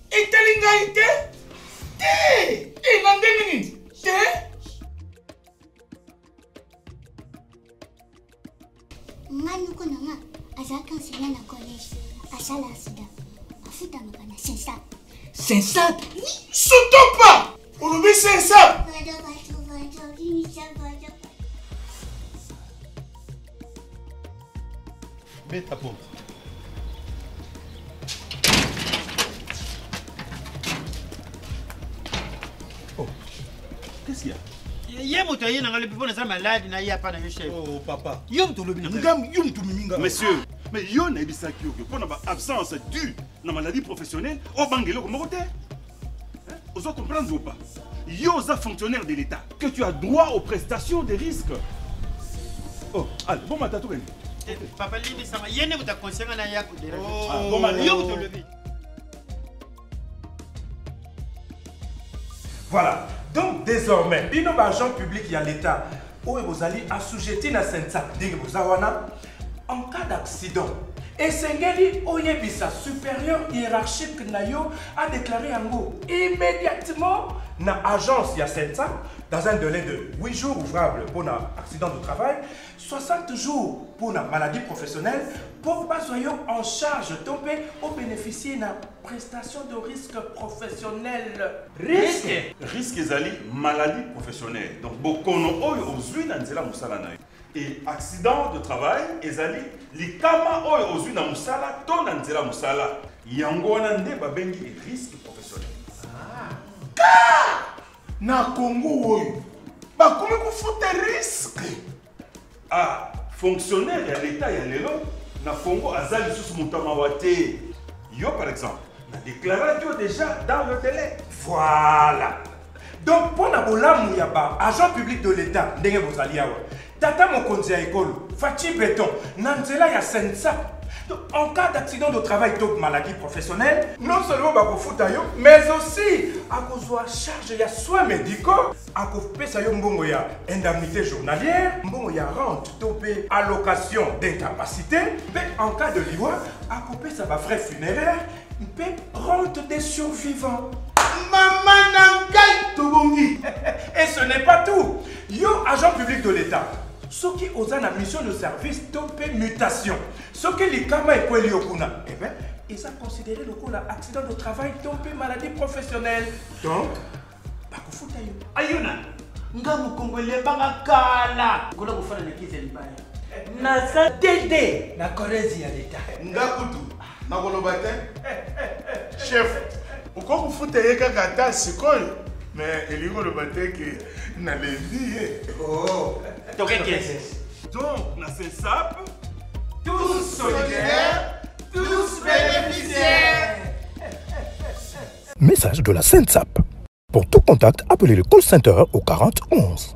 Itelinga ite? Ti, inande nini? Ti? Manuko nanga, azaka enseignant na collège. Asala sida. Afuta mabana sensat. Sensat? Surtout pas! On oublie sensat! Mets ta porte. Oh, qu'est-ce qu'il y a? Oh papa. Monsieur, mais yo na ebisaki oke pour na absence due na maladie professionnelle au bangelo comme côté. Vous comprendre ou pas? Yo za fonctionnaire de l'État que tu as droit aux prestations des risques. Oh, allez, bon matin tout Papa Lini sama yene muta conseiller na yako de. Oh, bon matin. Yo to lever. Voilà. Donc désormais, bino agent public y a l'État, où vous allez assujetter na sensa, en cas d'accident. Et Sengeli Oyebisa, supérieur hiérarchique Nayo, a déclaré en gros immédiatement na agence ya sensa, dans un délai de 8 jours ouvrables pour un accident de travail, 60 jours pour une maladie professionnelle, pour pas soyons en charge tomber au bénéficier d'une prestation de risque professionnel. Risque ezali maladie professionnelle. Donc beaucoup ont ozui na nzela musala na. Et accident de travail ezali likama oyo ozui na musala to na nzela musala. Yango wana nde babengi risque professionnel. Na Congo oyo bakomi kufuta risque. Ah, fonctionnaire ya l'État ya lelo na Congo azali sous mutamawate. Yo par exemple, na déclaré déjà dans le délai. Voilà. Donc pour na bolamu ya ba agent public de l'État ndenge bozali awa. Tata mokonzi ya ekolo, Fachi Béton, nanzela ya sensa. En cas d'accident de travail ou maladie professionnelle, non seulement bakofuta yo, mais aussi à cause de charge ya soins médicaux, à cause de mbongo ya indemnité journalière, mbongo ya rente, topé allocation d'incapacité, mais en cas de liwa, à couper ça va frais funéraires, mais rente des survivants. Maman Nangai Tobongi. Et ce n'est pas tout. Yo, agent public de l'État. Ceux qui ont la mission de service topé mutation. Ceux qui les kama et kweli okuna. Eh bien, ils ont considéré le coup accident de travail topé maladie professionnelle. Donc, bakufuta yo. Ayuna. Nga mukongole banga kala. Kola kufana na kize libaya. Na sa dede na korezi ya l'État. Nga kutu. Na kolobate. Chef. Pourquoi vous foutez kaka ta sikoyo? Mais il y a le bâtiment qui n'a les vies. Oh! Donc, qu'est-ce? Donc, na SENSAP, tous solidaires, tous bénéficiaires. Message de la SENSAP. Pour tout contact, appelez le call center au 40 11.